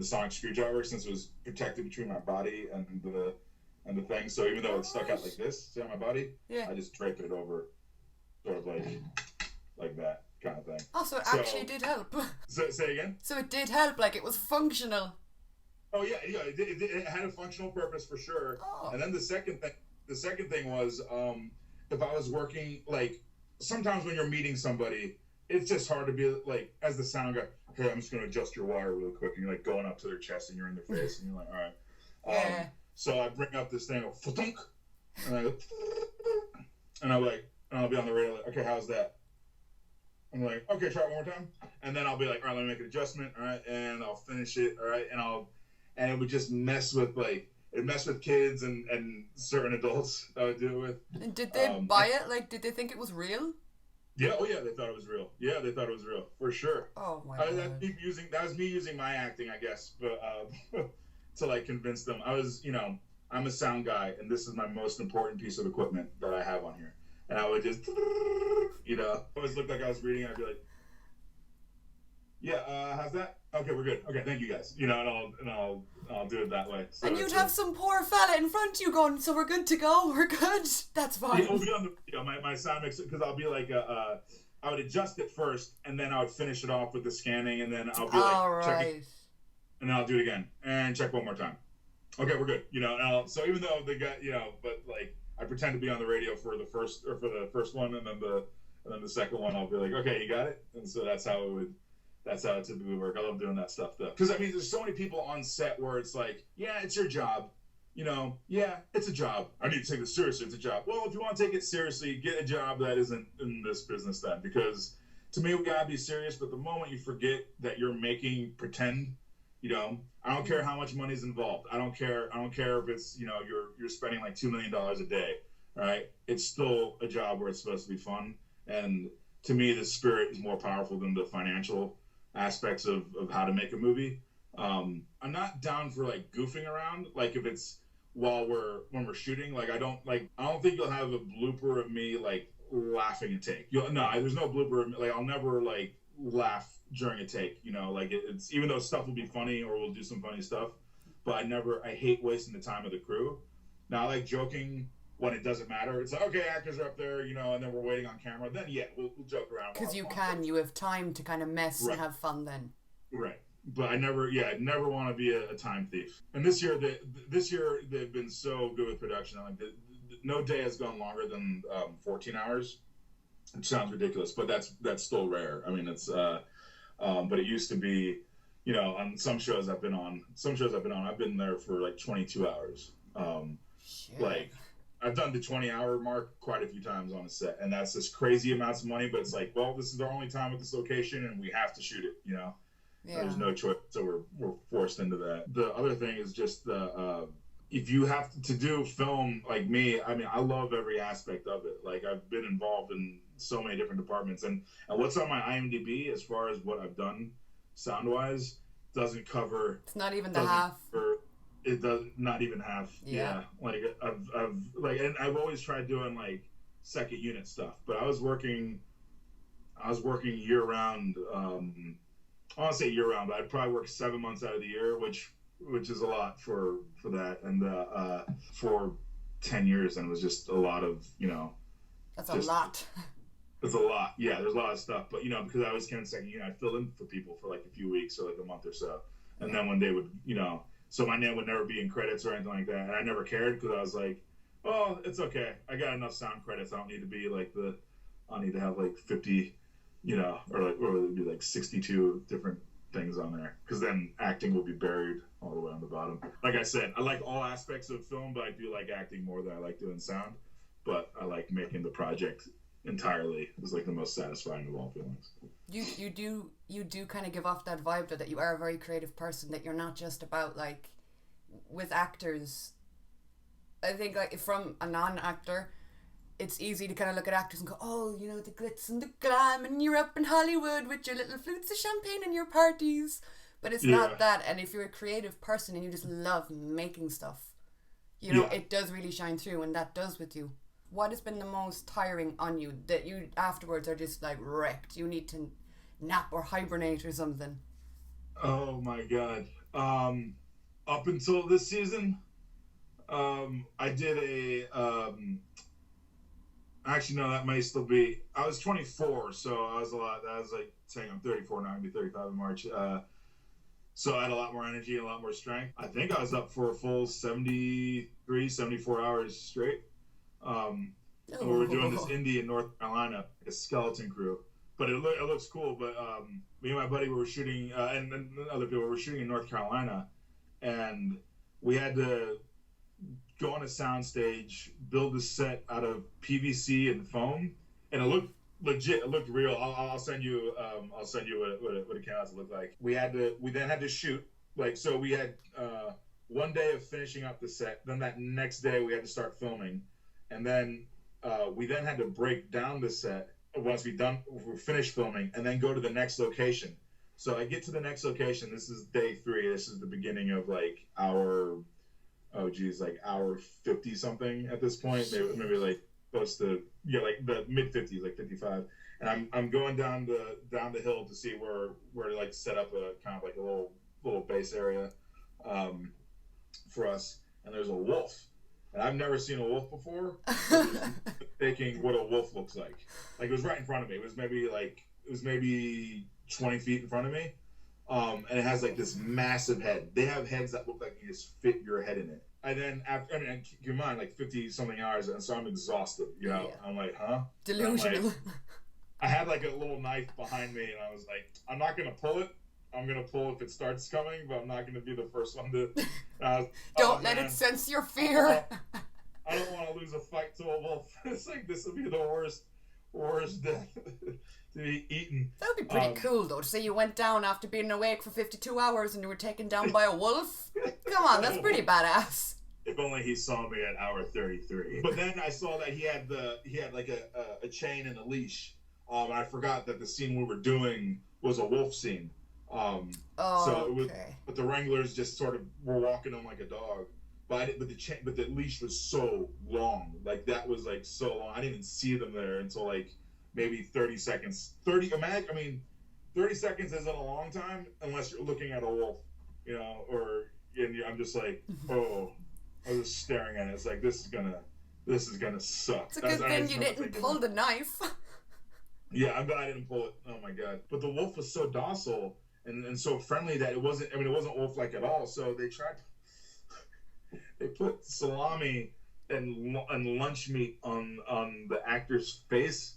sonic screwdriver, since it was protected between my body and the thing. So even though it's stuck out like this on my body, I just draped it over, sort of like that kind of thing. Oh, so it actually did help. Say again? So it did help, like it was functional. Oh yeah, it had a functional purpose for sure. Oh. And then the second thing was, if I was working, like, sometimes when you're meeting somebody, it's just hard to be like, as the sound guy, hey, I'm just going to adjust your wire real quick, and you're like going up to their chest and you're in their face and you're like, all right. So I bring up this thing, and I go, and I'll be on the radio like, okay, how's that? I'm like, okay, try it one more time. And then I'll be like, all right, let me make an adjustment, all right, and I'll finish it, all right, and it would just mess with kids and certain adults I would do it with. And did they buy it? Like, did they think it was real? Yeah, they thought it was real. Yeah, they thought it was real, for sure. Oh my God. That was me using my acting, I guess, but to like convince them. I was, I'm a sound guy, and this is my most important piece of equipment that I have on here. And I would just, always look like I was reading. I'd be like, yeah, how's that? Okay, we're good. Okay, thank you guys. I'll do it that way. So and you'd have some poor fella in front of you going, so we're good to go, we're good. That's fine. It'll be on the, my sound mix, because I'll be like, I would adjust it first, and then I would finish it off with the scanning, and then I'll be like, check it, and then I'll do it again, and check one more time. Okay, we're good. So even though they got, but like, I pretend to be on the radio for the first one, and then the second one, I'll be like, okay, you got it. And so that's how it typically work. I love doing that stuff though, because I mean, there's so many people on set where it's like, yeah, it's your job. Yeah, it's a job. I need to take this seriously. It's a job. Well, if you want to take it seriously, get a job that isn't in this business then, because to me, we gotta be serious. But the moment you forget that you're making pretend, I don't care how much money's involved. I don't care if it's, you're spending like $2 million a day, right? It's still a job where it's supposed to be fun. And to me, the spirit is more powerful than the financial aspects of how to make a movie. I'm not down for like goofing around. Like if it's when we're shooting, like I don't think you'll have a blooper of me like laughing a take. There's no blooper of me. Like I'll never like laugh during a take, like it's, even though stuff will be funny or we'll do some funny stuff, but I hate wasting the time of the crew. Now I like joking when it doesn't matter. It's like, okay, actors are up there, and then we're waiting on camera. Then yeah, we'll joke around. Because you have time to kind of mess and have fun then. Right. But I never want to be a time thief. And this year they've been so good with production. Like no day has gone longer than 14 hours. It sounds ridiculous, but that's still rare. I mean, it's but it used to be, on some shows I've been on, I've been there for like 22 hours. Like I've done the 20-hour mark quite a few times on a set, and that's just crazy amounts of money. But it's like, well, this is our only time at this location, and we have to shoot it. Yeah. There's no choice, so we're forced into that. The other thing is just if you have to do film like me, I mean, I love every aspect of it. Like I've been involved in so many different departments, and what's on my IMDb as far as what I've done sound wise doesn't cover. It's not even the half. It does not even half. Yeah. Like I've always tried doing like second unit stuff, but I was working year round. I don't want to say year round, but I'd probably work 7 months out of the year, which is a lot for that, and for 10 years, and it was just a lot of That's a lot. It's a lot. Yeah, there's a lot of stuff, but because I was kind of second unit, I'd fill in for people for like a few weeks or like a month or so, and then when they would so my name would never be in credits or anything like that, and I never cared because I was like, oh, it's okay, I got enough sound credits. I don't need to be like I need to have like 50. Or it would be like 62 different things on there, because then acting will be buried all the way on the bottom. Like I said, I like all aspects of film, but I do like acting more than I like doing sound. But I like making the project entirely. It was like the most satisfying of all feelings. You do kind of give off that vibe that you are a very creative person, that you're not just about like with actors. I think like from a non-actor, it's easy to kind of look at actors and go, oh, the glitz and the glam, and you're up in Hollywood with your little flutes of champagne and your parties. But it's not that. And if you're a creative person and you just love making stuff, it does really shine through, and that does with you. What has been the most tiring on you that you afterwards are just like wrecked? You need to nap or hibernate or something. Oh my God. Up until this season, I did a... Actually, no, that may still be. I was 24, so I was like saying I'm 34 now, I'm going to be 35 in March. So I had a lot more energy and a lot more strength. I think I was up for a full 73, 74 hours straight. And we were doing this indie in North Carolina, a skeleton crew. But it looks cool. But me and my buddy were shooting, and other people were shooting in North Carolina. And we had to go on a soundstage, build the set out of PVC and foam, and it looked legit. It looked real. I'll send you what it came out to look like. We then had to shoot. Like, so we had 1 day of finishing up the set. Then that next day we had to start filming, and then we then had to break down the set once we finished filming, and then go to the next location. So I get to the next location. This is day 3. This is the beginning of like hour 50 something at this point. Maybe like close to like the mid 50s, like 55. And I'm going down the hill to see where to like set up a kind of like a little base area for us. And there's a wolf. And I've never seen a wolf before. Thinking what a wolf looks like. Like it was right in front of me. It was maybe 20 feet in front of me. And it has like this massive head. They have heads that look like you just fit your head in it. And then keep in mind, like 50 something hours, and so I'm exhausted. You know, I'm like, huh? Delusional. I had like a little knife behind me, and I was like, I'm not gonna pull it. I'm gonna pull if it starts coming, but I'm not gonna be the first one to. Don't let it sense your fear. I don't want to lose a fight to a wolf. It's like this would be the worst death to be eaten. That would be pretty cool, though, to say you went down after being awake for 52 hours and you were taken down by a wolf. Come on, that's pretty badass. If only he saw me at hour 33. But then I saw that he had like a chain and a leash. I forgot that the scene we were doing was a wolf scene. So it was, but the Wranglers just sort of were walking him like a dog. But the leash was so long. Like that was like so long. I didn't even see them there until like maybe 30 seconds. 30 seconds isn't a long time unless you're looking at a wolf, you know, and I'm just like, oh, I was just staring at it. It's like this is gonna suck. It's a good thing you didn't pull the knife. Yeah, I'm glad I didn't pull it. Oh my god. But the wolf was so docile and so friendly that it wasn't wolf-like at all. So they put salami and lunch meat on the actor's face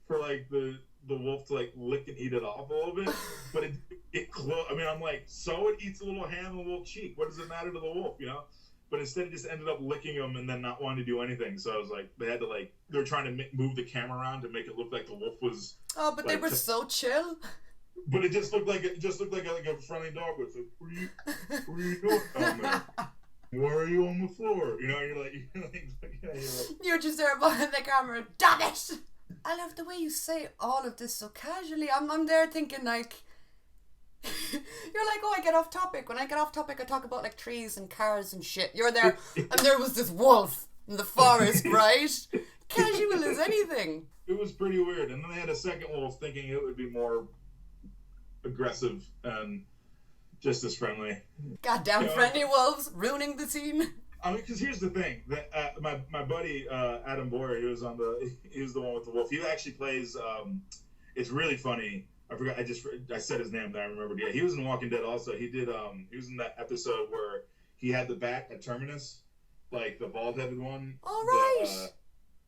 for like the wolf to like lick and eat it off a little bit. But I'm like, so it eats a little hand and a little cheek. What does it matter to the wolf, you know? But instead it just ended up licking them and then not wanting to do anything. So I was like, they were trying to move the camera around to make it look like the wolf was. Oh, but like, they were so chill. But it just looked like a friendly dog with it. What are you doing down there? Why are you on the floor? You know, you're just there behind the camera. Damn it! I love the way you say all of this so casually. I'm there thinking like. You're like, oh, I get off topic. When I get off topic, I talk about like trees and cars and shit. You're there, and there was this wolf in the forest, right? Casual as anything. It was pretty weird. And then they had a second wolf, thinking it would be more aggressive and just as friendly. Goddamn friendly wolves ruining the scene. I mean, because here's the thing: that my buddy Adam Boyer, he was the one with the wolf. He actually plays. It's really funny. I forgot. I said his name, but I remembered. Yeah, he was in Walking Dead also. He did. He was in that episode where he had the bat at Terminus, like the bald-headed one. All right.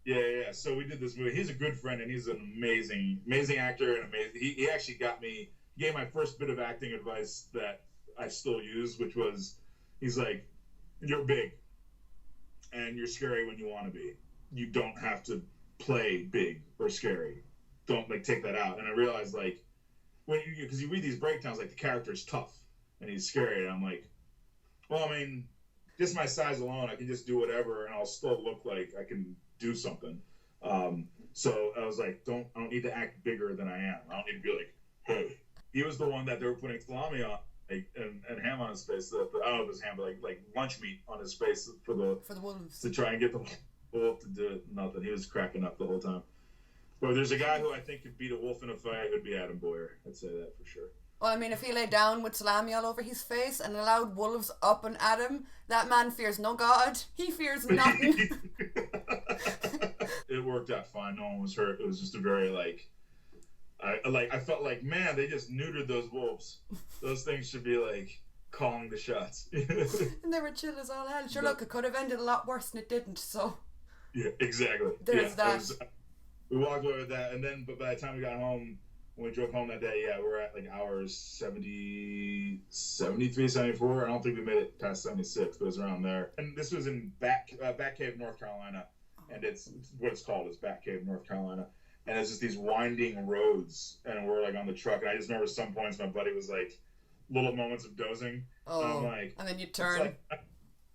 Yeah. So we did this movie. He's a good friend, and he's an amazing actor, and amazing. He actually gave my first bit of acting advice that I still use, which was, he's like, you're big, and you're scary when you want to be. You don't have to play big or scary. Don't like take that out. And I realized like. Because you read these breakdowns, like the character's tough and he's scary. And I'm like, well, I mean, just my size alone, I can just do whatever and I'll still look like I can do something. So I was like, I don't need to act bigger than I am. I don't need to be like, hey. He was the one that they were putting salami on, like, and ham on his face. I don't know if it was ham, but like lunch meat on his face for the wolves to try and get the wolf to do it. Nothing. He was cracking up the whole time. But if there's a guy who I think could beat a wolf in a fight, it would be Adam Boyer. I'd say that for sure. Well, I mean, if he lay down with salami all over his face and allowed wolves up and at him, that man fears no God. He fears nothing. It worked out fine. No one was hurt. It was just a very, I felt like, man, they just neutered those wolves. Those things should be, like, calling the shots. And they were chill as all hell. Sure, look, it could have ended a lot worse and it didn't, so. Yeah, exactly. There's that. We walked away with that, and then, but by the time we got home, when we drove home that day, we were at like hours 70, 73, 74. I don't think we made it past 76, but it was around there. And this was in Bat Cave, North Carolina, and it's what it's called is Bat Cave, North Carolina. And it's just these winding roads, and we're like on the truck. And I just remember some points my buddy was like, little moments of dozing. Oh, and I'm like, and then you turn.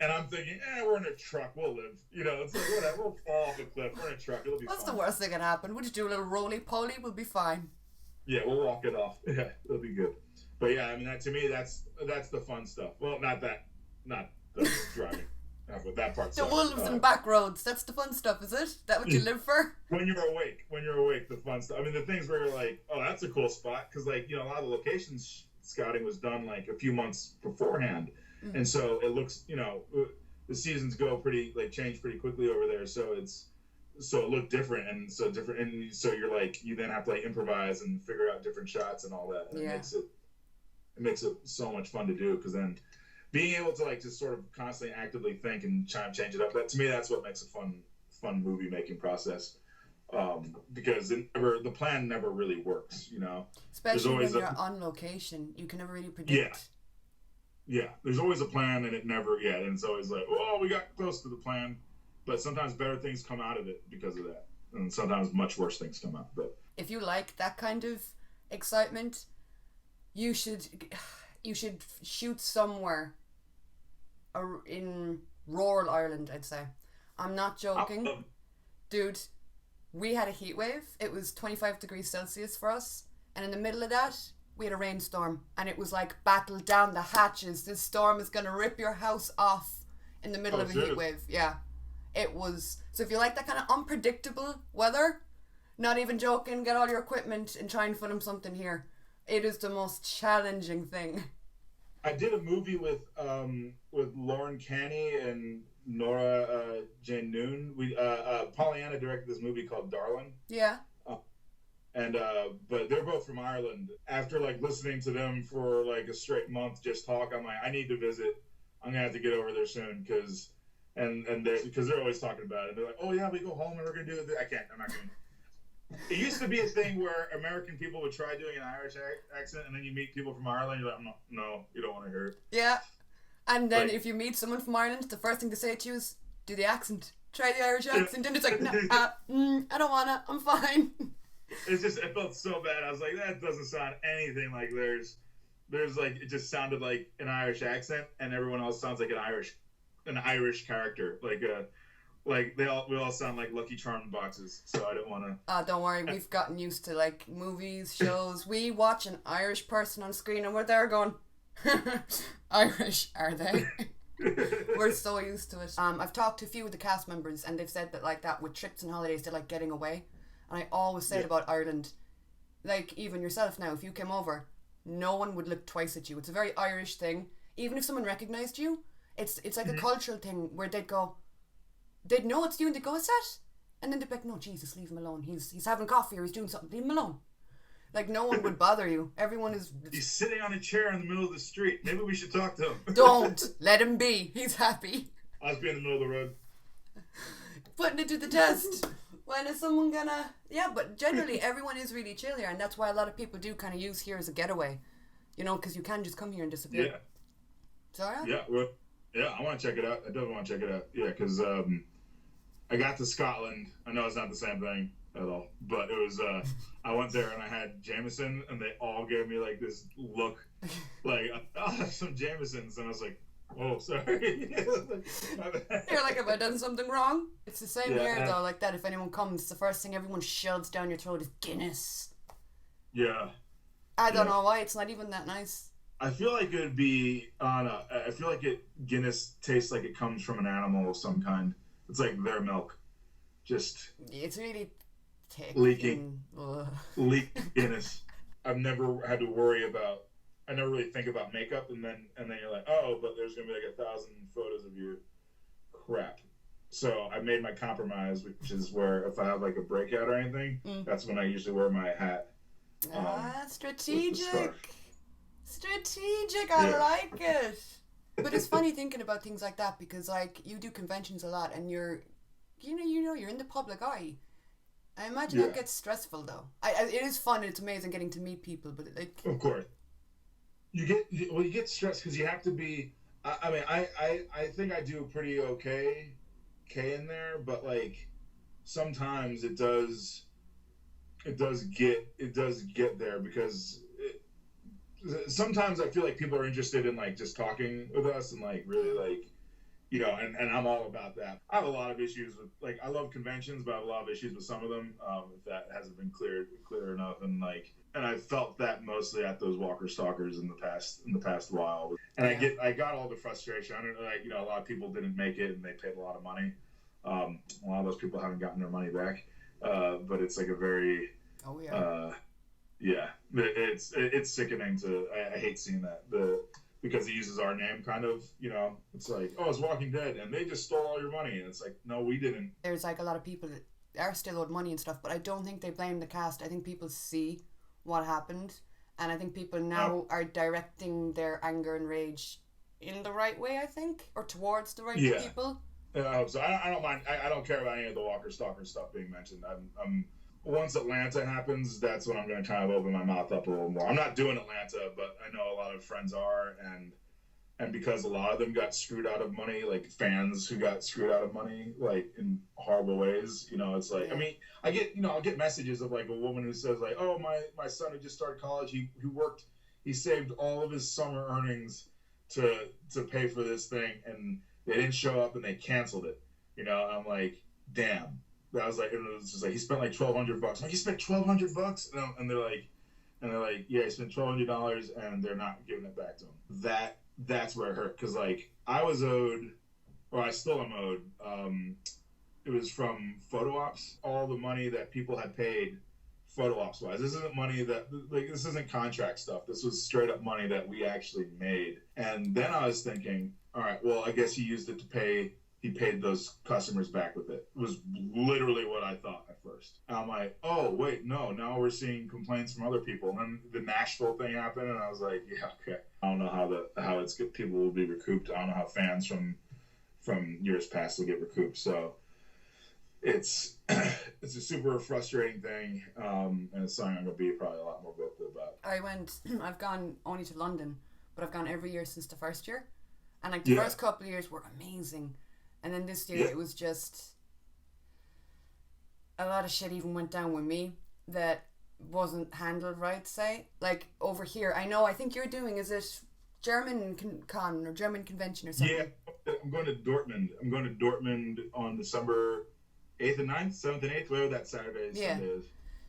And I'm thinking, we're in a truck, we'll live. You know, it's like, whatever, we'll fall off a cliff, we're in a truck, it'll be fine. What's the worst that can happen? We'll just do a little roly-poly, we'll be fine. Yeah, we'll walk it off. Yeah, it'll be good. But yeah, I mean, that to me, that's the fun stuff. Well, not the driving. But that part The sucks. wolves and back roads. That's the fun stuff, is it? That what you live for? When you're awake, the fun stuff. I mean, the things where you're like, oh, that's a cool spot, because like a lot of the locations scouting was done like a few months beforehand, and so it looks, the seasons go change pretty quickly over there. So it looked different, and so you're like, you then have to like improvise and figure out different shots and all that, and it makes it so much fun to do, because then being able to like just sort of constantly actively think and try and change it up, that to me, that's what makes a fun movie making process, because the plan never really works, Especially when you're on location, you can never really predict. Yeah, there's always a plan, and and it's always like, oh, we got close to the plan, but sometimes better things come out of it because of that, and sometimes much worse things come out. But if you like that kind of excitement, you should shoot somewhere in rural Ireland, I'd say. I'm not joking. Dude, we had a heat wave. It was 25 degrees Celsius for us, and in the middle of that, we had a rainstorm, and it was like, battle down the hatches. This storm is going to rip your house off in the middle of a heat wave. Yeah. It was. So if you like that kind of unpredictable weather, not even joking, get all your equipment and try and film something here. It is the most challenging thing. I did a movie with Lauren Canny and Nora Jane Noon. Pollyanna directed this movie called Darling. Yeah. But they're both from Ireland. After like listening to them for like a straight month just talk, I'm like, I need to visit. I'm gonna have to get over there soon, because they're always talking about it. They're like, oh yeah, we go home and we're gonna do it. I'm not gonna. It used to be a thing where American people would try doing an Irish accent, and then you meet people from Ireland, you're like, no, you don't want to hear it. Yeah. And then if you meet someone from Ireland, the first thing to say to you is, do the accent. Try the Irish accent. And it's like, I don't wanna, I'm fine. It felt so bad. I was like, that doesn't sound anything like theirs. There's like, it just sounded like an Irish accent, and everyone else sounds like an Irish character. Like we all sound like Lucky Charm boxes, so I don't want to. Don't worry, we've gotten used to like movies, shows. We watch an Irish person on screen, and we're there going, Irish, are they? We're so used to it. I've talked to a few of the cast members, and they've said that like that with trips and holidays, they like getting away. And I always say about Ireland, like even yourself now, if you came over, no one would look twice at you. It's a very Irish thing. Even if someone recognised you, it's like a cultural thing where they'd know it's you, and they'd go, "What's that?" And then they'd be like, "No, Jesus, leave him alone. He's having coffee or he's doing something. Leave him alone." Like no one would bother you. Everyone is. He's sitting on a chair in the middle of the street. Maybe we should talk to him. Don't let him be. He's happy. I'll be in the middle of the road. Putting it to the test. When is someone gonna... Yeah, but generally everyone is really chill here, and that's why a lot of people do kind of use here as a getaway. Because you can just come here and disappear. Yeah. So, yeah, I want to check it out. I definitely want to check it out. Yeah, because I got to Scotland. I know it's not the same thing at all, but it was... I went there and I had Jameson, and they all gave me like this look, like, I'll have some Jamesons, and I was like, oh, sorry. You're like, have I done something wrong? It's the same here, though, like that. If anyone comes, the first thing everyone shoves down your throat is Guinness. Yeah. I don't know why. It's not even that nice. I feel like it would be I feel like Guinness tastes like it comes from an animal of some kind. It's like their milk. Just... It's really thick. Leaking Guinness. I've never had to worry about... I never really think about makeup, and then you're like, oh, but there's gonna be like 1,000 photos of you. Crap. So I made my compromise, which is where if I have like a breakout or anything, that's when I usually wear my hat. Strategic. Strategic. I like it. But it's funny thinking about things like that, because like you do conventions a lot, and you're in the public eye. I imagine that gets stressful though. It is fun. And it's amazing getting to meet people, but like, of course. You get stressed because you have to be. I mean, I think I do pretty okay in there, but like sometimes it does get there, because sometimes I feel like people are interested in like just talking with us and like really like and I'm all about that. I have a lot of issues with, like, I love conventions, but I have a lot of issues with some of them. If that hasn't been clear enough, and I felt that mostly at those Walker Stalkers in the past while. And Yeah. I got all the frustration. I don't know, like, a lot of people didn't make it and they paid a lot of money. A lot of those people haven't gotten their money back. But it's like a very, Oh yeah. yeah, it's sickening I hate seeing that because he uses our name, kind of, it's like, oh, it's Walking Dead and they just stole all your money, and it's like, no, we didn't. There's like a lot of people that are still owed money and stuff, but I don't think they blame the cast. I think people see what happened, and I think people now are directing their anger and rage in the right way, I think, or towards the right people. I hope so. I don't mind. I don't care about any of the Walker Stalker stuff being mentioned. I'm once Atlanta happens, that's when I'm going to kind of open my mouth up a little more. I'm not doing Atlanta, but I know a lot of friends are, and because a lot of them got screwed out of money, like fans who got screwed out of money, like in horrible ways. It's like, I mean, I'll get messages of like a woman who says like, oh, my son who just started college, he saved all of his summer earnings to pay for this thing, and they didn't show up and they canceled it. I'm like, damn. I was like, it was just like, he spent like $1,200. I'm like, you spent $1,200? And they're like, yeah, he spent $1,200 and they're not giving it back to him. That's where it hurt, because like I was owed, or I still am owed. It was from photo ops, all the money that people had paid photo ops wise. This isn't money that, like, this isn't contract stuff. This was straight up money that we actually made. And then I was thinking, all right, well, I guess he used it to pay. He paid those customers back with it. It was literally what I thought at first. And I'm like, oh, wait, no. Now we're seeing complaints from other people. And then the Nashville thing happened, and I was like, yeah, okay. I don't know how it's good. People will be recouped. I don't know how fans from years past will get recouped. So it's a super frustrating thing, and it's something I'm going to be probably a lot more vocal about. I've gone only to London, but I've gone every year since the first year. And like the first couple of years were amazing. And then this year it was just a lot of shit even went down with me that wasn't handled right, say. Like over here, I think you're doing, is it German con or German convention or something? Yeah, I'm going to Dortmund. I'm going to Dortmund on December 8th and 9th, 7th and 8th, whatever that Saturday Sunday is.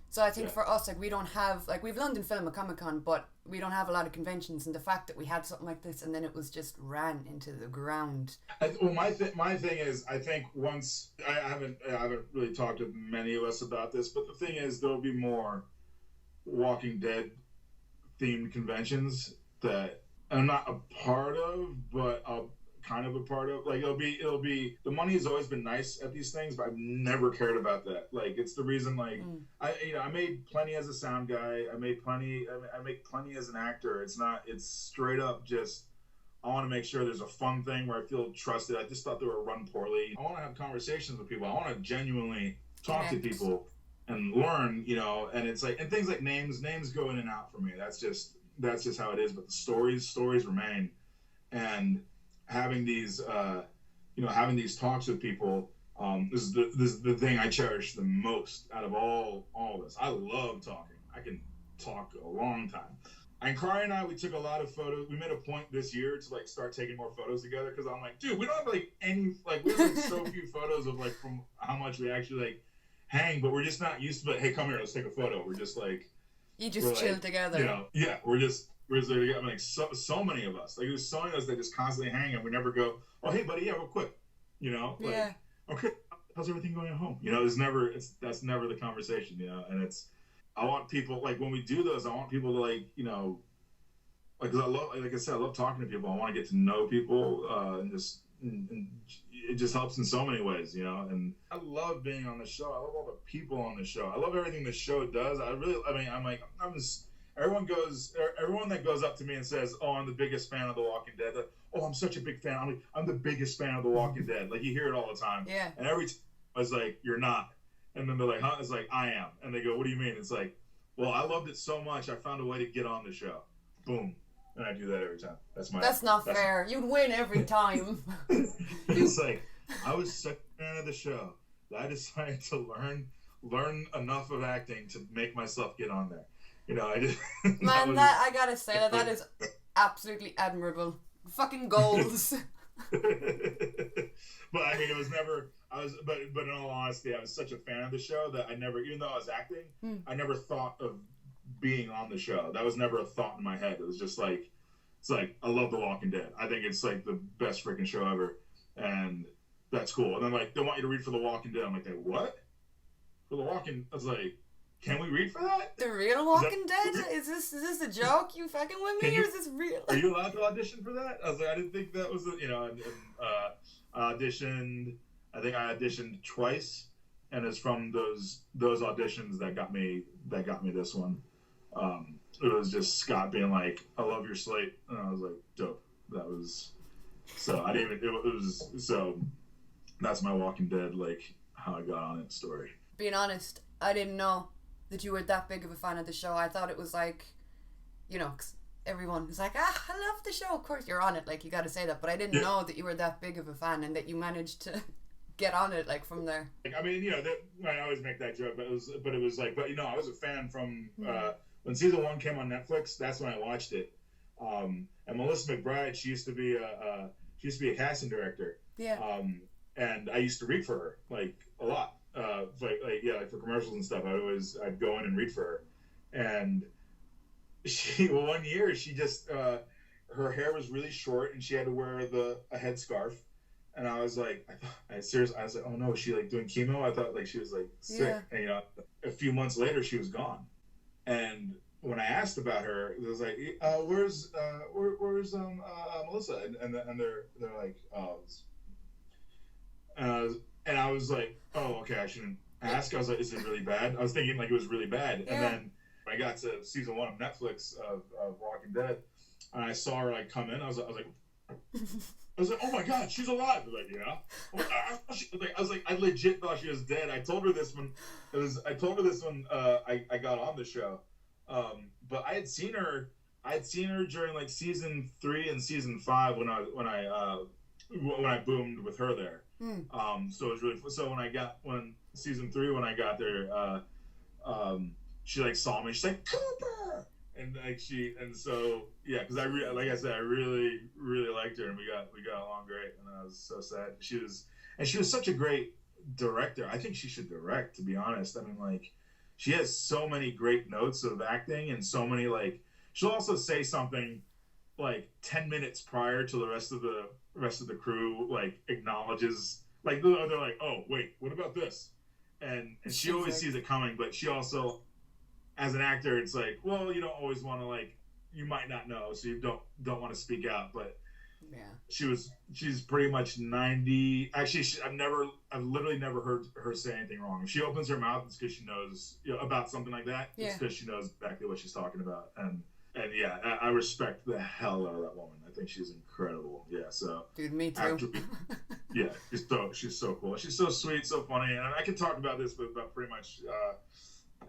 So I think for us, like, we don't have, like, we've London Film at Comic-Con, but we don't have a lot of conventions, and the fact that we had something like this and then it was just ran into the ground. My thing is, I think once, I haven't really talked to many of us about this, but the thing is, there'll be more Walking Dead themed conventions that I'm not a part of, but I'll kind of a part of. Like, it'll be the money has always been nice at these things, but I've never cared about that. Like, it's the reason, like, I made plenty as a sound guy, I make plenty as an actor. It's straight up just, I want to make sure there's a fun thing where I feel trusted. I just thought they were run poorly. I want to have conversations with people. I want to genuinely talk to people and learn, and it's like, and things like names go in and out for me. That's just how it is. But the stories remain, and having these talks with people, this is the thing I cherish the most out of all of this. I love talking. I can talk a long time. And Kari and I, we took a lot of photos. We made a point this year to like start taking more photos together, because I'm like, dude, we don't have like any, like, we have like so few photos of like from how much we actually like hang, but we're just not used to, like, hey, come here, let's take a photo. We're just like, you just chill like, together. We're like so many of us. Like, there's so many of us that just constantly hang, and we never go, oh, hey, buddy, real quick. Like, okay, how's everything going at home? That's never the conversation, and I want people, like, when we do those, I want people to, like, like, 'cause like I said, I love talking to people. I want to get to know people, and it just helps in so many ways, and I love being on the show. I love all the people on the show. I love everything the show does. Everyone that goes up to me and says, oh, I'm the biggest fan of The Walking Dead. Like, oh, I'm such a big fan. I'm the biggest fan of The Walking Dead. Like, you hear it all the time. Yeah. And every time I was like, you're not. And then they're like, huh? It's like, I am. And they go, what do you mean? It's like, well, I loved it so much, I found a way to get on the show. Boom. And I do that every time. That's not fair. You'd win every time. It's like, I was such a fan of the show that I decided to learn enough of acting to make myself get on there. I gotta say that is absolutely admirable. Fucking goals. But I mean, it was never. But in all honesty, I was such a fan of the show that I never, even though I was acting, I never thought of being on the show. That was never a thought in my head. It was just like, it's like I love The Walking Dead. I think it's like the best freaking show ever, and that's cool. And then like they want you to read for The Walking Dead. I'm like, what? For The Walking? I was like, can we read for that? The real Walking Dead? Is this a joke? You fucking with me, or is this real? Are you allowed to audition for that? I was like, I didn't think that was I auditioned. I think I auditioned twice, and it's from those auditions that got me this one. It was just Scott being like, "I love your slate," and I was like, "Dope." That was so. I didn't even. It was so. That's my Walking Dead, like how I got on it story. Being honest, I didn't know that you were that big of a fan of the show. I thought it was like, you know, 'cause everyone was like, I love the show. Of course, you're on it. Like, you got to say that. But I didn't know that you were that big of a fan and that you managed to get on it, like, from there. Like, I mean, you know, I always make that joke, but it was like, but you know, I was a fan from when season 1 came on Netflix. That's when I watched it. And Melissa McBride, she used to be a casting director. Yeah. And I used to read for her like a lot. Like for commercials and stuff. I'd go in and read for her, and one year she just her hair was really short and she had to wear a headscarf, and I was like, I was like, oh no, is she like doing chemo? I thought like she was like sick, Yeah. and you know, a few months later she was gone, and when I asked about her, it was like, where's Melissa? And they're like, oh. And I was like, oh, okay, I shouldn't ask. I was like, is it really bad? I was thinking like it was really bad. Yeah. And then I got to season 1 of Netflix of Walking Dead, and I saw her like come in. I was like, oh my God, she's alive. I was like, yeah. I legit thought she was dead. I told her this when I got on the show. But I had seen her during like season 3 and season 5 when I boomed with her there. So it was really so when season 3 when I got there, she like saw me. She's like, Cooper, and like so because I really liked her, and we got along great, and I was so sad. She was such a great director. I think she should direct, to be honest. I mean, like, she has so many great notes of acting, and so many, like, she'll also say something like 10 minutes prior to the rest of the crew, like, acknowledges, like, they're like, oh wait, what about this? And she always sees it coming, but she also, as an actor, it's like, well, you don't always want to, like, you might not know, so you don't want to speak out. But yeah, she's pretty much 90. Actually, I've literally never heard her say anything wrong. If she opens her mouth, it's because she knows, you know, about something like that. Yeah. It's because she knows exactly what she's talking about. And yeah, I respect the hell out of that woman. I think she's incredible. Yeah, so. Dude, me too. Yeah, she's so cool. She's so sweet, so funny, and I can talk about this with about pretty much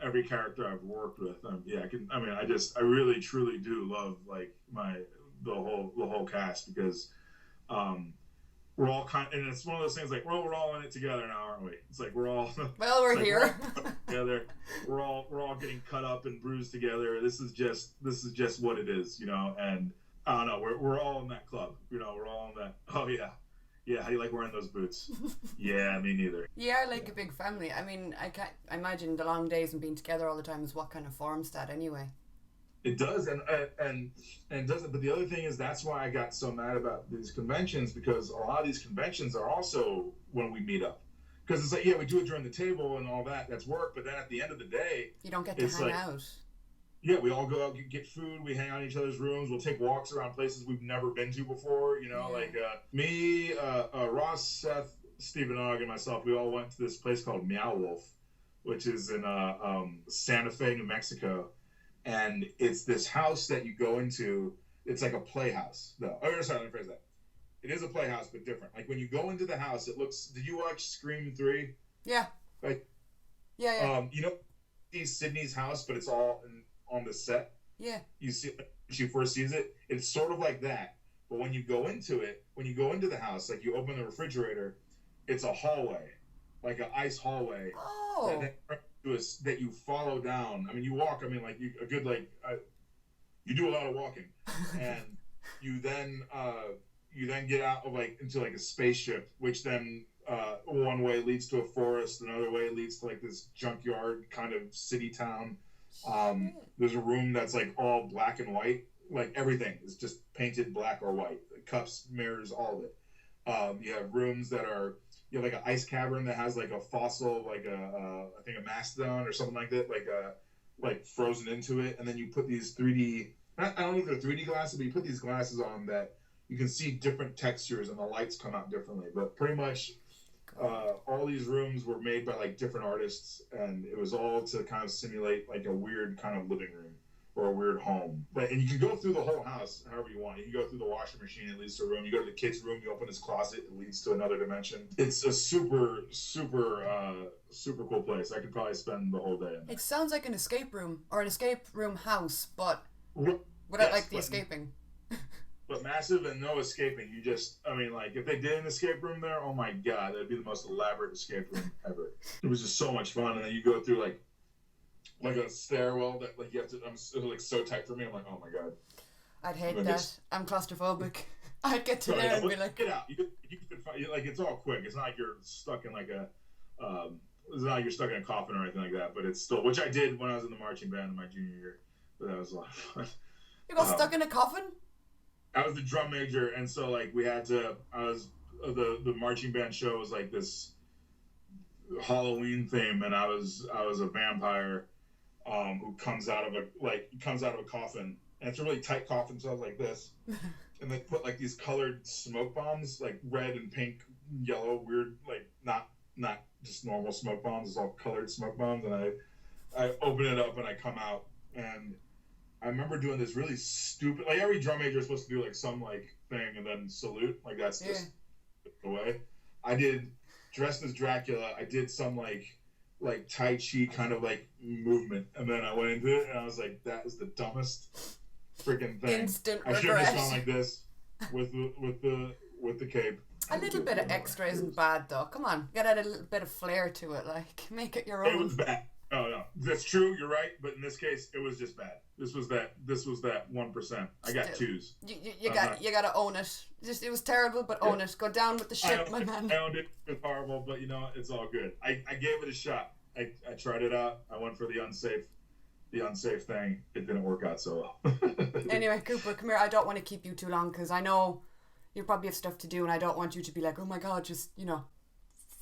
every character I've worked with. I really truly do love, like, the whole cast, because we're all and it's one of those things like, well, we're all in it together now, aren't we? It's like we're all we're here together. We're all getting cut up and bruised together. This is just what it is, you know. And I don't know, we're all in that club, you know. We're all in that. Oh yeah. How do you like wearing those boots? Yeah, me neither. Yeah, like a big family. I mean, I imagine the long days and being together all the time is what kind of forms that anyway. It does, and it doesn't. But the other thing is, that's why I got so mad about these conventions, because a lot of these conventions are also when we meet up. Because it's like, yeah, we do it during the table and all that. That's work. But then at the end of the day, you don't get to hang out. Yeah, we all go out, get food, we hang out in each other's rooms, we'll take walks around places we've never been to before, you know, like me, Ross, Seth, Stephen Ogg, and myself, we all went to this place called Meow Wolf, which is in Santa Fe, New Mexico, and it's this house that you go into. It's like a playhouse, though. Oh, sorry, let me phrase that. It is a playhouse, but different. Like, when you go into the house, it looks... Did you watch Scream 3? Yeah. Like, yeah. You know, Sydney's house, but it's all on the set. Yeah. You see, when she first sees it, it's sort of like that. But when you go into the house, like, you open the refrigerator, it's a hallway, like an ice hallway. Oh. That you follow down. I mean, you walk. I mean, like, you do a lot of walking, and you then you then get out of like into like a spaceship, which then one way leads to a forest, another way leads to like this junkyard kind of city town. There's a room that's like all black and white, like everything is just painted black or white. The cups, mirrors, all of it. You have rooms that are, you have like an ice cavern that has like a fossil, like I think a mastodon or something like that, like frozen into it, and then you put these 3D. I don't know if they're 3D glasses, but you put these glasses on that you can see different textures and the lights come out differently. But pretty much all these rooms were made by like different artists, and it was all to kind of simulate like a weird kind of living room or a weird home. And you can go through the whole house however you want. You can go through the washing machine, it leads to a room. You go to the kid's room, you open his closet, it leads to another dimension. It's a super cool place. I could probably spend the whole day in there. It sounds like an escape room or an escape room house, but without like the escaping. But massive and no escaping. You just, I mean, like, if they did an escape room there, oh my god, that'd be the most elaborate escape room ever. It was just so much fun. And then you go through, like a stairwell that, like, you have to, like, so tight for me. I'm like, oh my god. I'd hate that. I'm claustrophobic. I'd get to there and be like... Get out. You could like, it's all quick. It's not like you're stuck in, like, it's not like you're stuck in a coffin or anything like that, but it's still, which I did when I was in the marching band in my junior year. But that was a lot of fun. You got stuck in a coffin? I was the drum major, and so like we had to. I was the marching band show was like this Halloween theme, and I was a vampire who comes out of a coffin, and it's a really tight coffin, so I was like this, and they put like these colored smoke bombs, like red and pink, yellow, weird, like not just normal smoke bombs. It's all colored smoke bombs, and I open it up and I come out and. I remember doing this really stupid, like every drum major is supposed to do like some like thing and then salute, like that's just the way. I did, dressed as Dracula, I did some like Tai Chi kind of like movement, and then I went into it and I was like, that is the dumbest freaking thing. Instant I shouldn't have gone like this with the cape. A little bit of extra isn't bad though. Come on, get add a little bit of flair to it, like make it your own. It was bad. Oh no, that's true. You're right, but in this case, it was just bad. This was that 1%. I got twos. You gotta own it. It was terrible, but own it. Go down with the ship, my man. I owned it. It was horrible, but you know it's all good. I gave it a shot. I tried it out. I went for the unsafe thing. It didn't work out so well. Anyway, Cooper, come here. I don't want to keep you too long because I know you probably have stuff to do, and I don't want you to be like, oh my god, just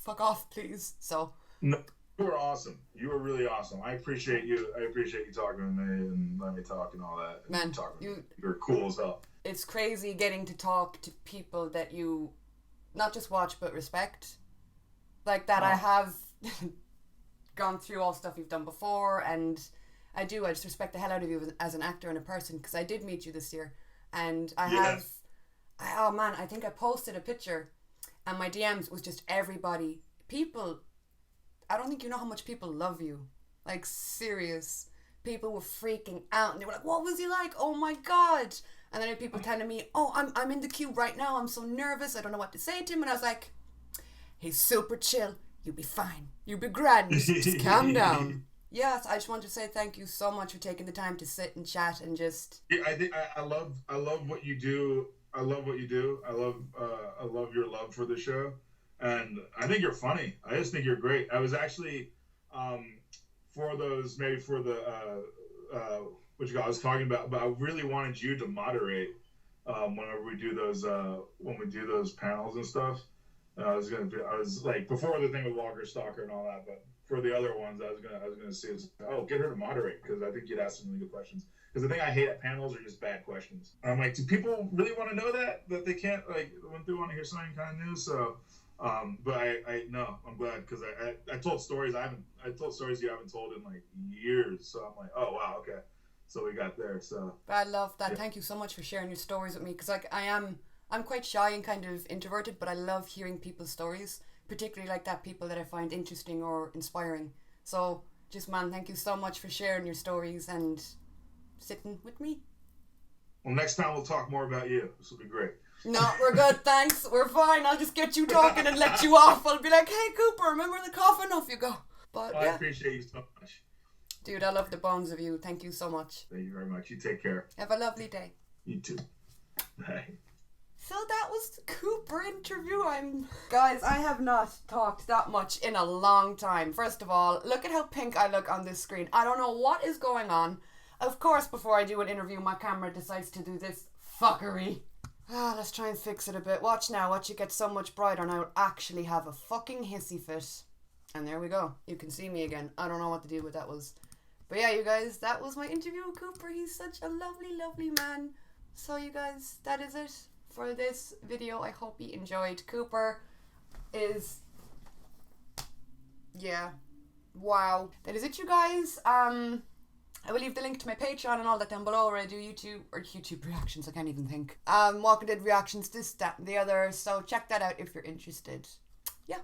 fuck off, please. So. No. You were awesome. You were really awesome. I appreciate you. I appreciate you talking to me and letting me talk and all that. Man, you're cool as hell. It's crazy getting to talk to people that you not just watch but respect. Like that, I have gone through all stuff you've done before, and I just respect the hell out of you as an actor and a person because I did meet you this year, and I think I posted a picture, and my DMs was just everybody, people. I don't think you know how much people love you. Like, serious. People were freaking out. And they were like, what was he like? Oh, my God. And then I had people telling me, oh, I'm in the queue right now. I'm so nervous. I don't know what to say to him. And I was like, he's super chill. You'll be fine. You'll be grand. Just calm down. Yes, I just want to say thank you so much for taking the time to sit and chat and just... Yeah, I think I love what you do. I love what you do. I love your love for the show. And I think you're funny. I just think you're great. I was actually, for those, maybe for the, what I was talking about, but I really wanted you to moderate whenever we do those panels and stuff. I was like, before the thing with Walker Stalker and all that, but for the other ones, I was gonna say, get her to moderate, because I think you'd ask some really good questions. Because the thing I hate at panels are just bad questions. And I'm like, do people really want to know that they can't, like, when they want to hear something kind of new? So. But I'm glad because I told stories I told stories you haven't told in like years. So I'm like, oh wow, okay. So we got there. So. But I love that. Yeah. Thank you so much for sharing your stories with me because like I'm quite shy and kind of introverted, but I love hearing people's stories, particularly like that people that I find interesting or inspiring. So just man, thank you so much for sharing your stories and sitting with me. Well, next time we'll talk more about you. This will be great. No, we're good, thanks. We're fine. I'll just get you talking and let you off. I'll be like, hey, Cooper, remember the coffin? Off you go. But I appreciate you so much. Dude, I love the bones of you. Thank you so much. Thank you very much. You take care. Have a lovely day. You too. Bye. So that was the Cooper interview. Guys, I have not talked that much in a long time. First of all, look at how pink I look on this screen. I don't know what is going on. Of course, before I do an interview, my camera decides to do this fuckery. Let's try and fix it a bit. Watch now. Watch it get so much brighter and I will actually have a fucking hissy fit. And there we go. You can see me again. I don't know what the deal with that was. But yeah, you guys, that was my interview with Cooper. He's such a lovely, lovely man. So you guys, that is it for this video. I hope you enjoyed. Cooper is... yeah. Wow. That is it, you guys. I will leave the link to my Patreon and all that down below, where I do YouTube reactions. I can't even think. Walking Dead reactions, this, that, and the other. So check that out if you're interested. Yeah.